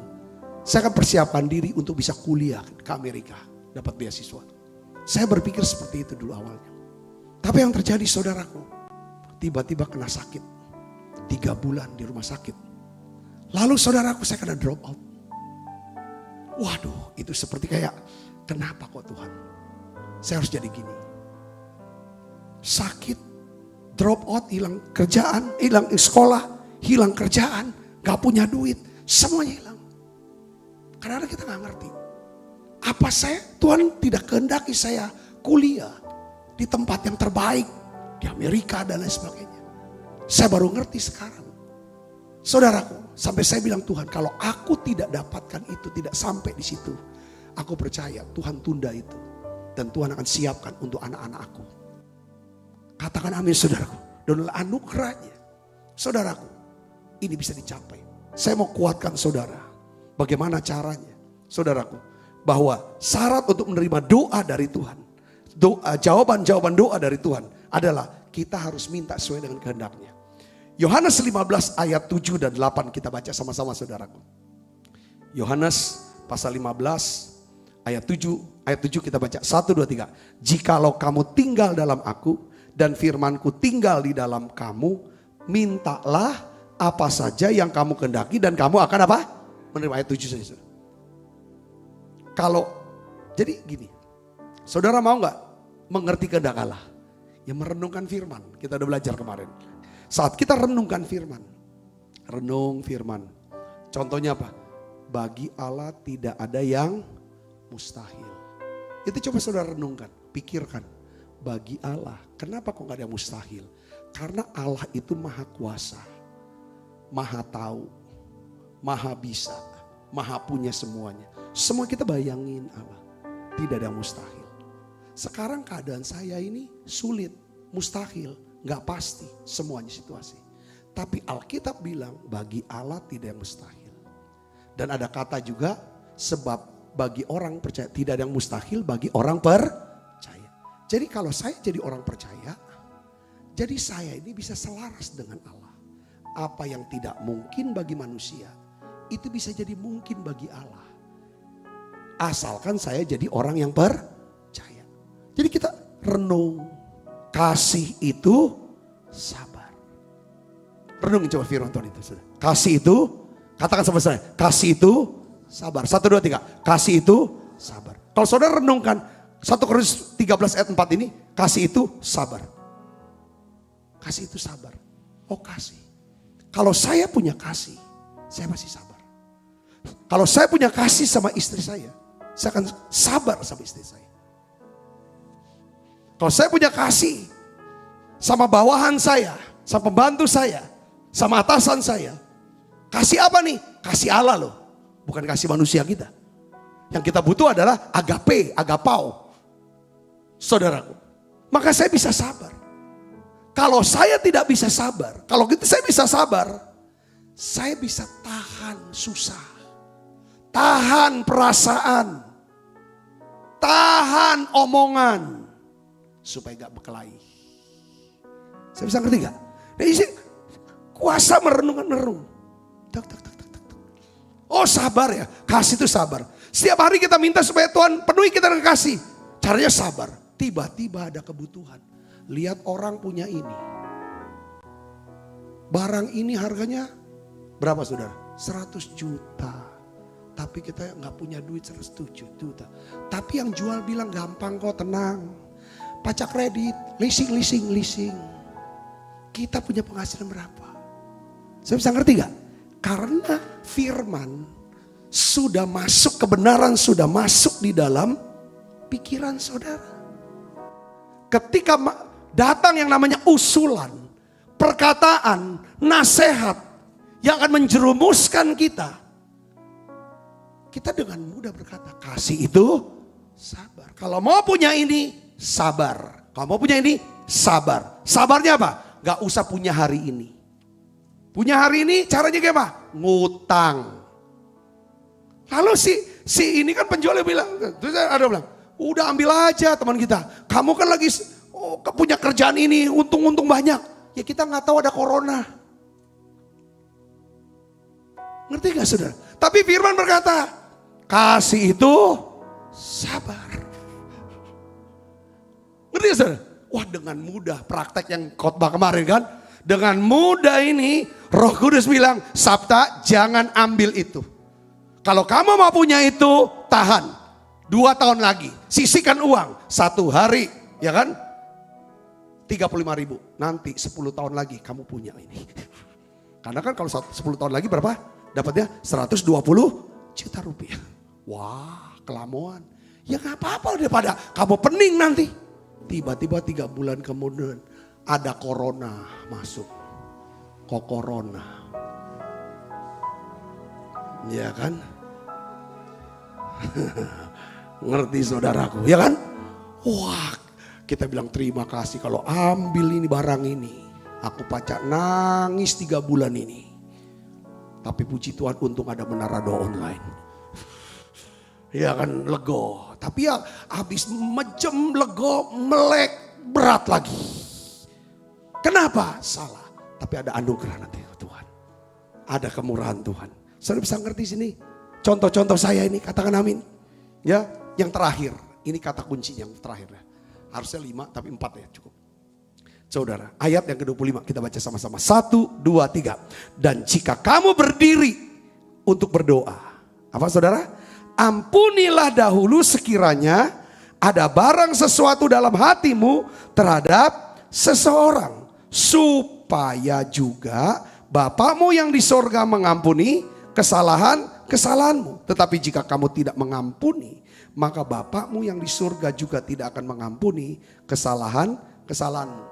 Saya akan persiapkan diri untuk bisa kuliah ke Amerika, dapat beasiswa. Saya berpikir seperti itu dulu awalnya. Tapi yang terjadi saudaraku, tiba-tiba kena sakit. 3 bulan di rumah sakit. Lalu saudaraku saya kena drop out. Waduh, itu seperti kayak, kenapa kok Tuhan? Saya harus jadi gini. Sakit, drop out, hilang kerjaan, hilang sekolah, hilang kerjaan, gak punya duit, semuanya hilang. Karena kita gak ngerti. Apa Tuhan tidak kehendaki saya kuliah di tempat yang terbaik, di Amerika dan lain sebagainya. Saya baru ngerti sekarang. Saudaraku, sampai saya bilang Tuhan, kalau aku tidak dapatkan itu, tidak sampai di situ, aku percaya Tuhan tunda itu. Dan Tuhan akan siapkan untuk anak-anak aku. Katakan amin saudaraku. Dan anugerahnya, saudaraku, ini bisa dicapai. Saya mau kuatkan saudara. Bagaimana caranya? Saudaraku, bahwa syarat untuk menerima doa dari Tuhan, jawaban-jawaban doa dari Tuhan adalah kita harus minta sesuai dengan kehendaknya. Yohanes 15 ayat 7 dan 8 kita baca sama-sama saudaraku. Yohanes pasal 15 ayat 7 kita baca 1, 2, 3. Jikalau kamu tinggal dalam aku dan firmanku tinggal di dalam kamu, mintalah apa saja yang kamu kehendaki dan kamu akan apa? Menerima. Ayat 7 saja. Kalau jadi gini, saudara mau gak mengerti kehendak Allah? Ya merenungkan firman, kita udah belajar kemarin. Saat kita renungkan firman, renung firman. Contohnya apa? Bagi Allah tidak ada yang mustahil. Itu coba saudara renungkan, pikirkan. Bagi Allah, kenapa kok gak ada yang mustahil? Karena Allah itu maha kuasa, maha tahu, maha bisa, maha punya semuanya. Semua kita bayangin Allah, tidak ada yang mustahil. Sekarang keadaan saya ini sulit, mustahil, gak pasti semuanya situasi. Tapi Alkitab bilang bagi Allah tidak yang mustahil. Dan ada kata juga sebab bagi orang percaya tidak ada yang mustahil bagi orang percaya. Jadi kalau saya jadi orang percaya, jadi saya ini bisa selaras dengan Allah. Apa yang tidak mungkin bagi manusia, itu bisa jadi mungkin bagi Allah. Asalkan saya jadi orang yang percaya. Jadi kita renung. Kasih itu sabar. Renungin coba firman Tuhan itu. Kasih itu, katakan sama saya. Kasih itu sabar. 1, 2, 3. Kasih itu sabar. Kalau saudara renungkan 1 Korintus 13 ayat 4 ini. Kasih itu sabar. Kasih itu sabar. Oh kasih. Kalau saya punya kasih, saya masih sabar. Kalau saya punya kasih sama istri saya akan sabar sama istri saya. Kalau saya punya kasih sama bawahan saya sama pembantu saya, sama atasan saya. Kasih apa nih? Kasih Allah loh, bukan kasih manusia kita. Yang kita butuh adalah agape, agapau. Saudaraku, maka saya bisa sabar. Kalau saya tidak bisa sabar, kalau gitu saya bisa sabar, saya bisa tahan susah, tahan perasaan, tahan omongan, supaya gak berkelahi. Saya bisa ngerti gak? Nah, isi kuasa merenung. Oh sabar ya, kasih itu sabar. Setiap hari kita minta supaya Tuhan penuhi kita dengan kasih. Caranya sabar. Tiba-tiba ada kebutuhan. Lihat orang punya ini. Barang ini harganya berapa saudara? 100 juta. Tapi kita gak punya duit 100 juta. Tapi yang jual bilang gampang kok, tenang. Pajak kredit, leasing. Kita punya penghasilan berapa? Saya bisa ngerti gak? Karena firman sudah masuk, kebenaran sudah masuk di dalam pikiran saudara. Ketika datang yang namanya usulan, perkataan, nasihat yang akan menjerumuskan kita. Kita dengan mudah berkata, kasih itu sabar. Kalau mau punya ini, sabar. Kalau mau punya ini, sabar. Sabarnya apa? Gak usah punya hari ini. Punya hari ini caranya gimana? Ngutang. Lalu si ini kan penjualnya bilang, terus ada bilang, udah ambil aja teman kita. Kamu kan lagi punya kerjaan ini, untung banyak. Ya kita gak tahu ada corona. Ngerti gak saudara? Tapi firman berkata, kasih itu sabar. Ngerti gak saudara? Wah dengan mudah, praktek yang khotbah kemarin kan. Dengan mudah ini Roh Kudus bilang, Sabta jangan ambil itu. Kalau kamu mau punya itu, tahan. 2 tahun lagi, sisihkan uang. 1 hari, ya kan? 35.000. Nanti 10 tahun lagi kamu punya ini. Karena kan kalau 10 tahun lagi berapa? Dapatnya 120 juta rupiah. Wah, kelamuan. Ya gak apa-apa daripada kamu pening nanti. Tiba-tiba 3 bulan kemudian ada corona masuk. Kok corona? Ya kan? Ngerti saudaraku, ya kan? Wah, kita bilang terima kasih kalau ambil ini barang ini. Aku pacak nangis 3 bulan ini. Tapi puji Tuhan untung ada menara doa online. Ya kan, lego. Tapi ya habis mejem, lego, melek, berat lagi. Kenapa? Salah. Tapi ada anugerah nanti Tuhan. Ada kemurahan Tuhan. Saudara bisa ngerti sini? Contoh-contoh saya ini, katakan amin. Ya, yang terakhir. Ini kata kunci yang terakhir ya. Harusnya 5 tapi 4 ya cukup. Saudara, ayat yang ke-25 kita baca sama-sama. 1, 2, 3. Dan jika kamu berdiri untuk berdoa. Apa saudara? Ampunilah dahulu sekiranya ada barang sesuatu dalam hatimu terhadap seseorang. Supaya juga Bapamu yang di sorga mengampuni kesalahanmu. Tetapi jika kamu tidak mengampuni, maka Bapamu yang di surga juga tidak akan mengampuni kesalahanmu.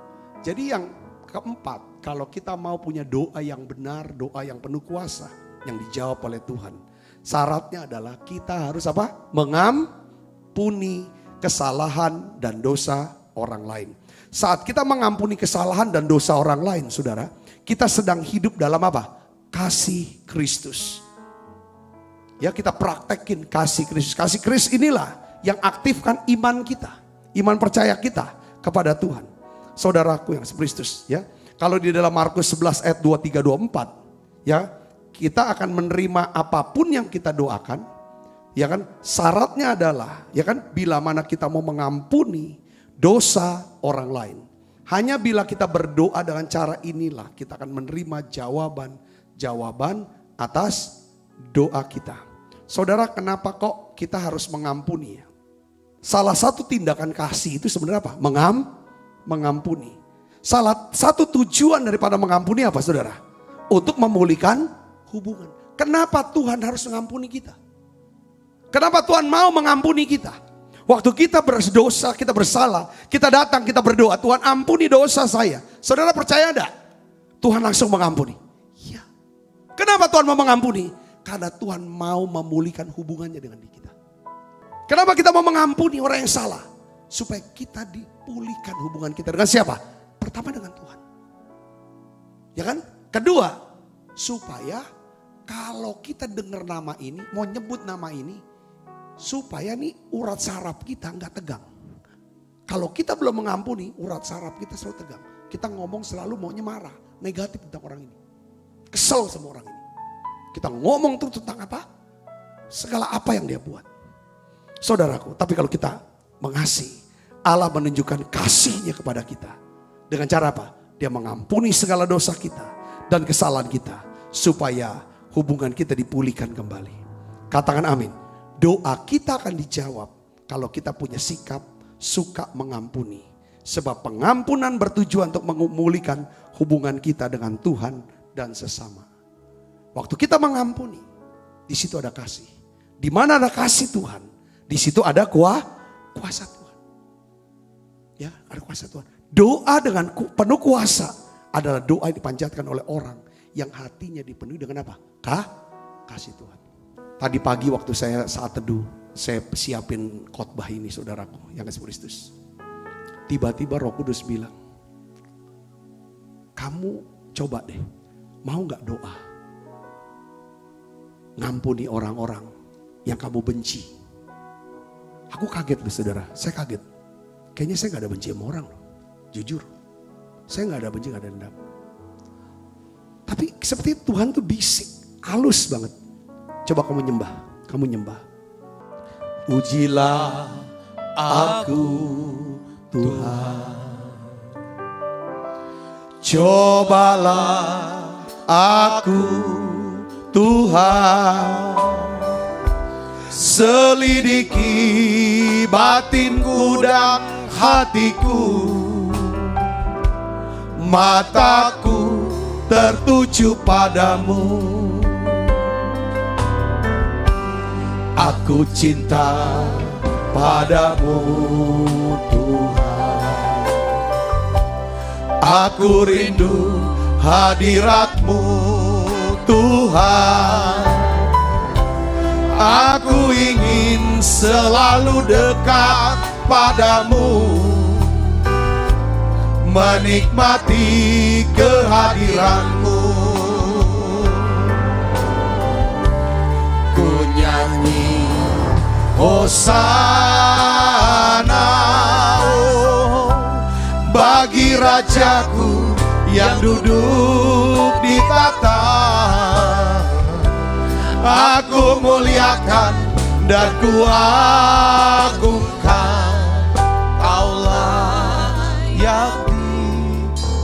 Jadi yang keempat, kalau kita mau punya doa yang benar, doa yang penuh kuasa, yang dijawab oleh Tuhan. Syaratnya adalah kita harus apa? Mengampuni kesalahan dan dosa orang lain. Saat kita mengampuni kesalahan dan dosa orang lain, saudara, kita sedang hidup dalam apa? Kasih Kristus. Ya, kita praktekin kasih Kristus. Kasih Kristus inilah yang aktifkan iman kita, iman percaya kita kepada Tuhan. Saudaraku yang Kristus, ya. Kalau di dalam Markus 11 ayat 23 24, ya, kita akan menerima apapun yang kita doakan. Ya kan? Syaratnya adalah, ya kan, bila mana kita mau mengampuni dosa orang lain. Hanya bila kita berdoa dengan cara inilah kita akan menerima jawaban atas doa kita. Saudara, kenapa kok kita harus mengampuni? Salah satu tindakan kasih itu sebenarnya apa? Mengampuni. Salah satu tujuan daripada mengampuni apa saudara? Untuk memulihkan hubungan. Kenapa Tuhan harus mengampuni kita? Kenapa Tuhan mau mengampuni kita? Waktu kita berdosa, kita bersalah, kita datang, kita berdoa, Tuhan ampuni dosa saya. Saudara percaya enggak? Tuhan langsung mengampuni. Iya. Kenapa Tuhan mau mengampuni? Karena Tuhan mau memulihkan hubungannya dengan kita. Kenapa kita mau mengampuni orang yang salah? Supaya kita dipulihkan hubungan kita dengan siapa? Pertama dengan Tuhan. Ya kan? Kedua, supaya kalau kita dengar nama ini, mau nyebut nama ini, supaya nih urat saraf kita nggak tegang. Kalau kita belum mengampuni, urat saraf kita selalu tegang. Kita ngomong selalu maunya marah, negatif tentang orang ini. Kesel sama orang ini. Kita ngomong terus tentang apa? Segala apa yang dia buat. Saudaraku, tapi kalau kita mengasihi, Allah menunjukkan kasihnya kepada kita. Dengan cara apa? Dia mengampuni segala dosa kita dan kesalahan kita. Supaya hubungan kita dipulihkan kembali. Katakan amin. Doa kita akan dijawab kalau kita punya sikap suka mengampuni. Sebab pengampunan bertujuan untuk memulihkan hubungan kita dengan Tuhan dan sesama. Waktu kita mengampuni, di situ ada kasih. Di mana ada kasih Tuhan, di situ ada kuasa Tuhan. Ya, ada kuasa Tuhan. Doa dengan penuh kuasa adalah doa yang dipanjatkan oleh orang yang hatinya dipenuhi dengan apa? Kasih Tuhan. Tadi pagi waktu saya saat teduh, saya siapin khotbah ini saudaraku yang kasih Kristus. Tiba-tiba Roh Kudus bilang, kamu coba deh, mau gak doa? Ngampuni orang-orang yang kamu benci. Aku kaget loh saudara, saya kaget. Kayaknya saya gak ada benci sama orang loh, jujur. Saya gak ada benci, gak ada dendam. Tapi seperti Tuhan tuh bisik, halus banget. Coba kamu nyembah. Ujilah aku Tuhan. Cobalah aku Tuhan. Selidiki batinku dan hatiku. Mataku tertuju padamu. Aku cinta padamu Tuhan. Aku rindu hadirat-Mu Tuhan. Aku ingin selalu dekat padamu. Menikmati kehadiran-Mu. Ku nyanyi Hosana, oh, bagi Rajaku yang duduk di tahta. Aku muliakan dan ku agungkan. Kaulah yang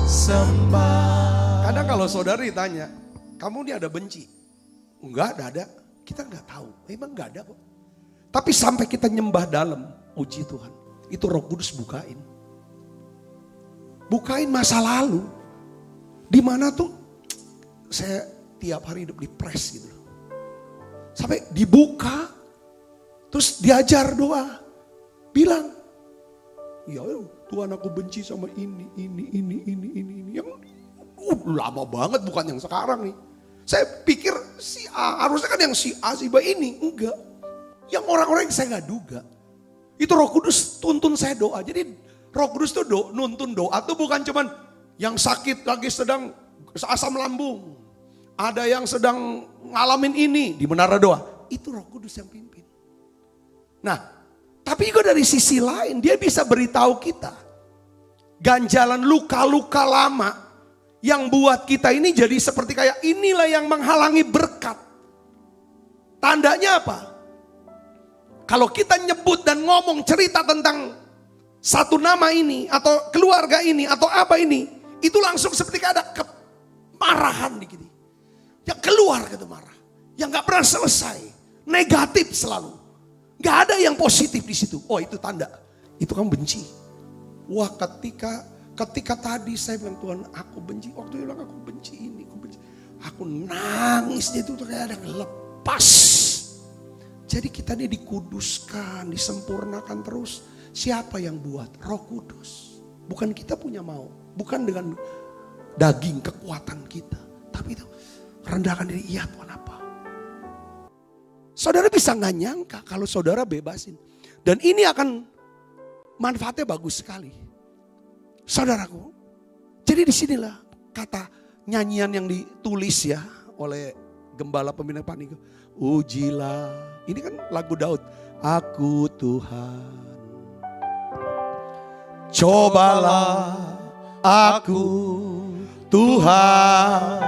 disembah. Kadang kalau saudara ditanya, kamu ini ada benci? Enggak ada. Kita enggak tahu, memang enggak ada kok. Tapi sampai kita nyembah dalam, uji Tuhan. Itu Roh Kudus bukain. Bukain masa lalu. Di mana tuh saya tiap hari hidup di press gitu. Sampai dibuka, terus diajar doa. Bilang, ya Tuhan aku benci sama ini. Yang lama banget, bukan yang sekarang nih. Saya pikir si A, harusnya kan yang si A, si B ini. Enggak. Yang orang-orang yang saya gak duga. Itu Roh Kudus tuntun saya doa. Jadi Roh Kudus tuh nuntun doa tuh bukan cuman yang sakit lagi sedang asam lambung. Ada yang sedang ngalamin ini di menara doa. Itu Roh Kudus yang pimpin. Nah, tapi juga dari sisi lain dia bisa beritahu kita. Ganjalan luka-luka lama yang buat kita ini jadi seperti kayak inilah yang menghalangi berkat. Tandanya apa? Kalau kita nyebut dan ngomong cerita tentang satu nama ini atau keluarga ini atau apa ini. Itu langsung seperti ada kemarahan dikit. Yang keluar gitu marah. Yang gak pernah selesai. Negatif selalu. Gak ada yang positif di situ. Oh itu tanda. Itu kamu benci. Wah ketika tadi saya bilang Tuhan aku benci. Waktu dia bilang aku benci ini. Aku nangis itu ternyata ada lepas. Jadi kita ini dikuduskan, disempurnakan terus. Siapa yang buat? Roh Kudus. Bukan kita punya mau. Bukan dengan daging, kekuatan kita. Tapi itu rendahkan diri, iya Tuhan apa. Saudara bisa nggak nyangka kalau saudara bebasin. Dan ini akan manfaatnya bagus sekali. Saudaraku, jadi disinilah kata nyanyian yang ditulis ya oleh gembala pembina Panigo. Ujilah, ini kan lagu Daud. Aku Tuhan. Cobalah aku Tuhan.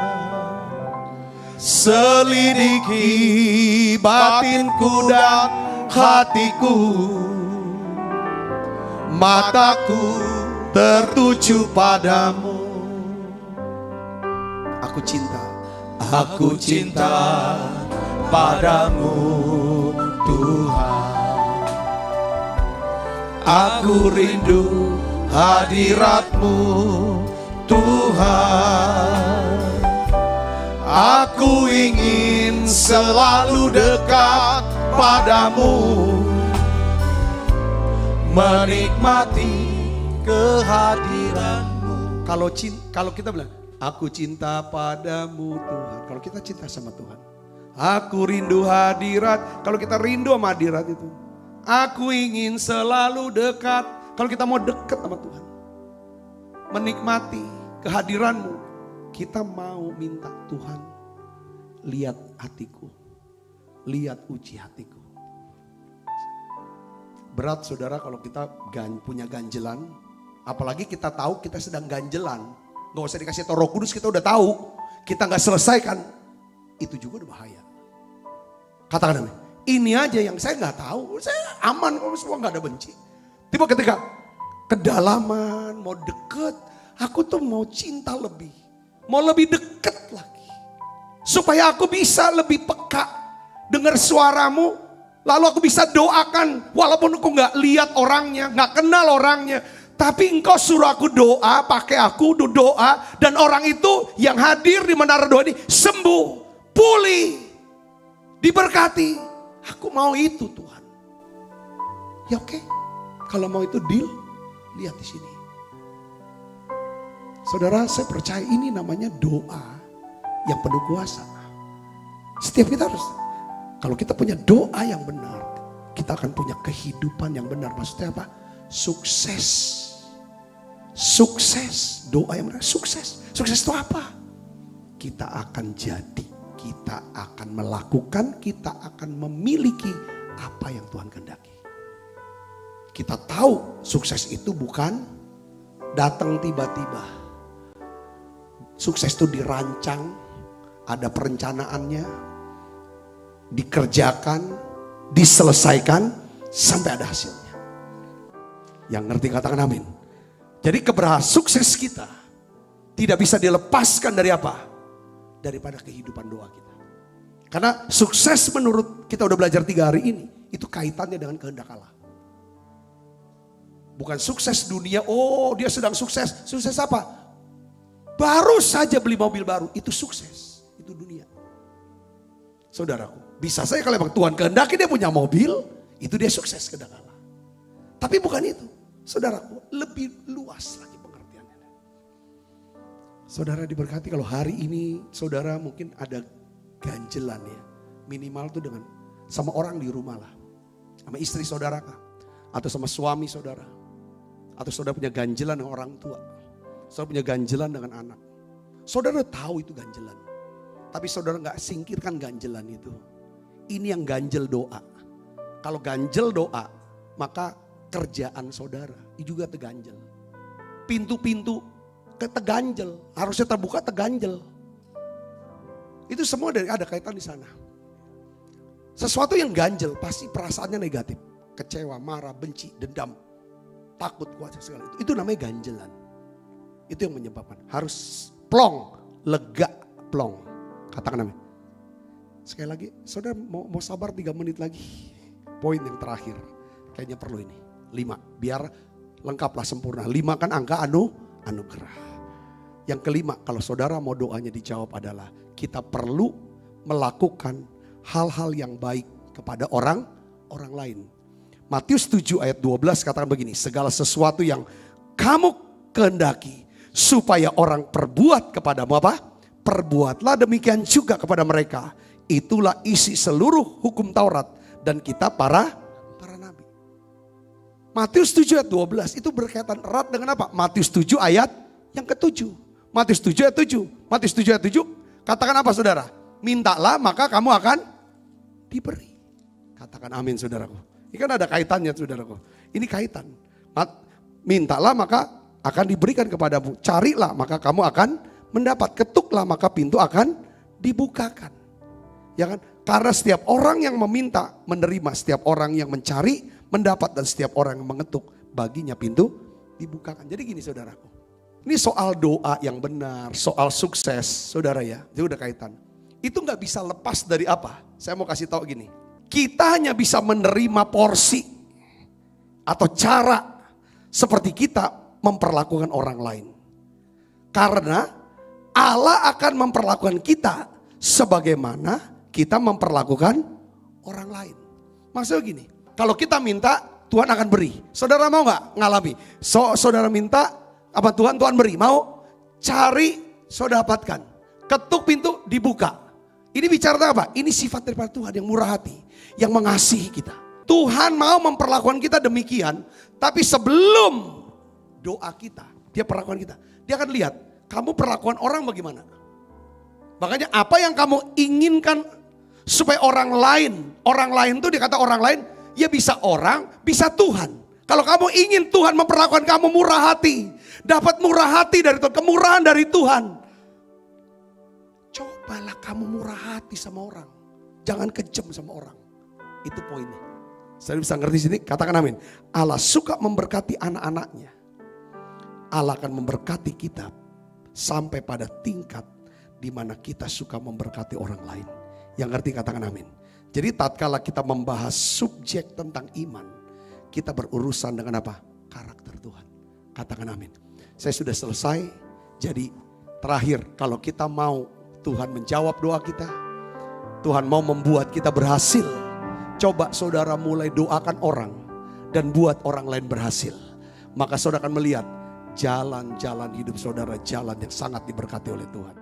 Selidiki batinku dan hatiku. Mataku tertuju padamu. Aku cinta padamu Tuhan. Aku rindu hadirat-Mu Tuhan. Aku ingin selalu dekat padamu, menikmati kehadiran-Mu. Kalau kita bilang, aku cinta padamu Tuhan. Kalau kita cinta sama Tuhan. Aku rindu hadirat. Kalau kita rindu sama hadirat itu. Aku ingin selalu dekat. Kalau kita mau dekat sama Tuhan. Menikmati kehadiran-Mu. Kita mau minta Tuhan. Lihat hatiku. Lihat uji hatiku. Berat saudara kalau kita punya ganjelan. Apalagi kita tahu kita sedang ganjelan. Gak usah dikasih tahu Roh Kudus, kita udah tahu. Kita gak selesaikan. Itu juga udah bahaya. Katakan amin. Ini aja yang saya gak tahu. Saya aman kalau semua gak ada benci. Tiba ketika kedalaman, mau deket. Aku tuh mau cinta lebih. Mau lebih deket lagi. Supaya aku bisa lebih peka. Dengar suaramu. Lalu aku bisa doakan. Walaupun aku gak lihat orangnya. Gak kenal orangnya. Tapi engkau suruh aku doa, pakai aku doa. Dan orang itu yang hadir di menara doa ini sembuh, pulih, diberkati. Aku mau itu Tuhan. Ya oke, kalau mau itu deal, lihat di sini. Saudara, saya percaya ini namanya doa yang penuh kuasa. Setiap kita harus, kalau kita punya doa yang benar, kita akan punya kehidupan yang benar. Maksudnya apa? Sukses. Sukses, doa yang benar, sukses. Sukses itu apa? Kita akan jadi, kita akan melakukan, kita akan memiliki apa yang Tuhan kehendaki. Kita tahu sukses itu bukan datang tiba-tiba. Sukses itu dirancang, ada perencanaannya, dikerjakan, diselesaikan, sampai ada hasilnya. Yang ngerti katakan amin. Jadi keberhasilan sukses kita tidak bisa dilepaskan dari apa? Daripada kehidupan doa kita. Karena sukses menurut kita udah belajar 3 hari ini, itu kaitannya dengan kehendak Allah. Bukan sukses dunia, oh dia sedang sukses. Sukses apa? Baru saja beli mobil baru, itu sukses. Itu dunia. Saudaraku, bisa saya kalau memang Tuhan kehendaki dia punya mobil, itu dia sukses kehendak Allah. Tapi bukan itu. Saudaraku, lebih luas lagi pengertiannya. Saudara diberkati kalau hari ini saudara mungkin ada ganjelan ya. Minimal tuh dengan sama orang di rumah lah. Sama istri saudara kah? Atau sama suami saudara. Atau saudara punya ganjelan dengan orang tua. Saudara punya ganjelan dengan anak. Saudara tahu itu ganjelan. Tapi saudara gak singkirkan ganjelan itu. Ini yang ganjel doa. Kalau ganjel doa, maka kerjaan saudara juga terganjel. Pintu-pintu terganjel. Harusnya terbuka terganjel. Itu semua ada kaitan di sana. Sesuatu yang ganjel pasti perasaannya negatif. Kecewa, marah, benci, dendam, takut, kuasa segala itu. Itu namanya ganjelan. Itu yang menyebabkan. Harus plong, lega, plong. Katakan namanya. Sekali lagi, saudara mau sabar 3 menit lagi. Poin yang terakhir. Kayaknya perlu ini. 5, biar lengkaplah sempurna. 5 kan angka anugerah. Yang kelima, kalau saudara mau doanya dijawab adalah kita perlu melakukan hal-hal yang baik kepada orang lain. Matius 7 ayat 12 katakan begini, segala sesuatu yang kamu kehendaki supaya orang perbuat kepadamu apa? Perbuatlah demikian juga kepada mereka. Itulah isi seluruh hukum Taurat dan kitab para nabi. Matius 7 ayat 12 itu berkaitan erat dengan apa? Matius 7 ayat yang ke-7. Matius 7 ayat 7. Matius 7 ayat 7 katakan apa saudara? Mintalah maka kamu akan diberi. Katakan amin saudaraku. Ini kan ada kaitannya saudaraku. Ini kaitan. Mintalah maka akan diberikan kepadamu. Carilah maka kamu akan mendapat. Ketuklah maka pintu akan dibukakan. Ya kan? Karena setiap orang yang meminta menerima, setiap orang yang mencari mendapat, dan setiap orang yang mengetuk baginya pintu dibukakan. Jadi gini saudaraku. Ini soal doa yang benar, soal sukses saudara ya. Itu udah kaitan. Itu gak bisa lepas dari apa? Saya mau kasih tahu gini. Kita hanya bisa menerima porsi atau cara seperti kita memperlakukan orang lain. Karena Allah akan memperlakukan kita sebagaimana kita memperlakukan orang lain. Maksudnya gini, kalau kita minta Tuhan akan beri. Saudara mau gak ngalami? Saudara minta apa Tuhan beri? Mau? Cari, saudara dapatkan. Ketuk pintu dibuka. Ini bicara tentang apa? Ini sifat daripada Tuhan yang murah hati, yang mengasihi kita. Tuhan mau memperlakukan kita demikian, tapi sebelum doa kita, dia perlakuan kita. Dia akan lihat, kamu perlakuan orang bagaimana? Makanya apa yang kamu inginkan supaya orang lain itu dikata orang lain, ya bisa orang, bisa Tuhan. Kalau kamu ingin Tuhan memperlakukan kamu murah hati, dapat murah hati dari Tuhan, kemurahan dari Tuhan. Cobalah kamu murah hati sama orang. Jangan kejam sama orang. Itu poinnya. Saya bisa ngerti sini, katakan amin. Allah suka memberkati anak-anaknya. Allah akan memberkati kita sampai pada tingkat di mana kita suka memberkati orang lain. Yang ngerti katakan amin. Jadi tatkala kita membahas subjek tentang iman, kita berurusan dengan apa? Karakter Tuhan. Katakan amin. Saya sudah selesai. Jadi terakhir, kalau kita mau Tuhan menjawab doa kita, Tuhan mau membuat kita berhasil, coba saudara mulai doakan orang dan buat orang lain berhasil. Maka saudara akan melihat jalan-jalan hidup saudara, jalan yang sangat diberkati oleh Tuhan.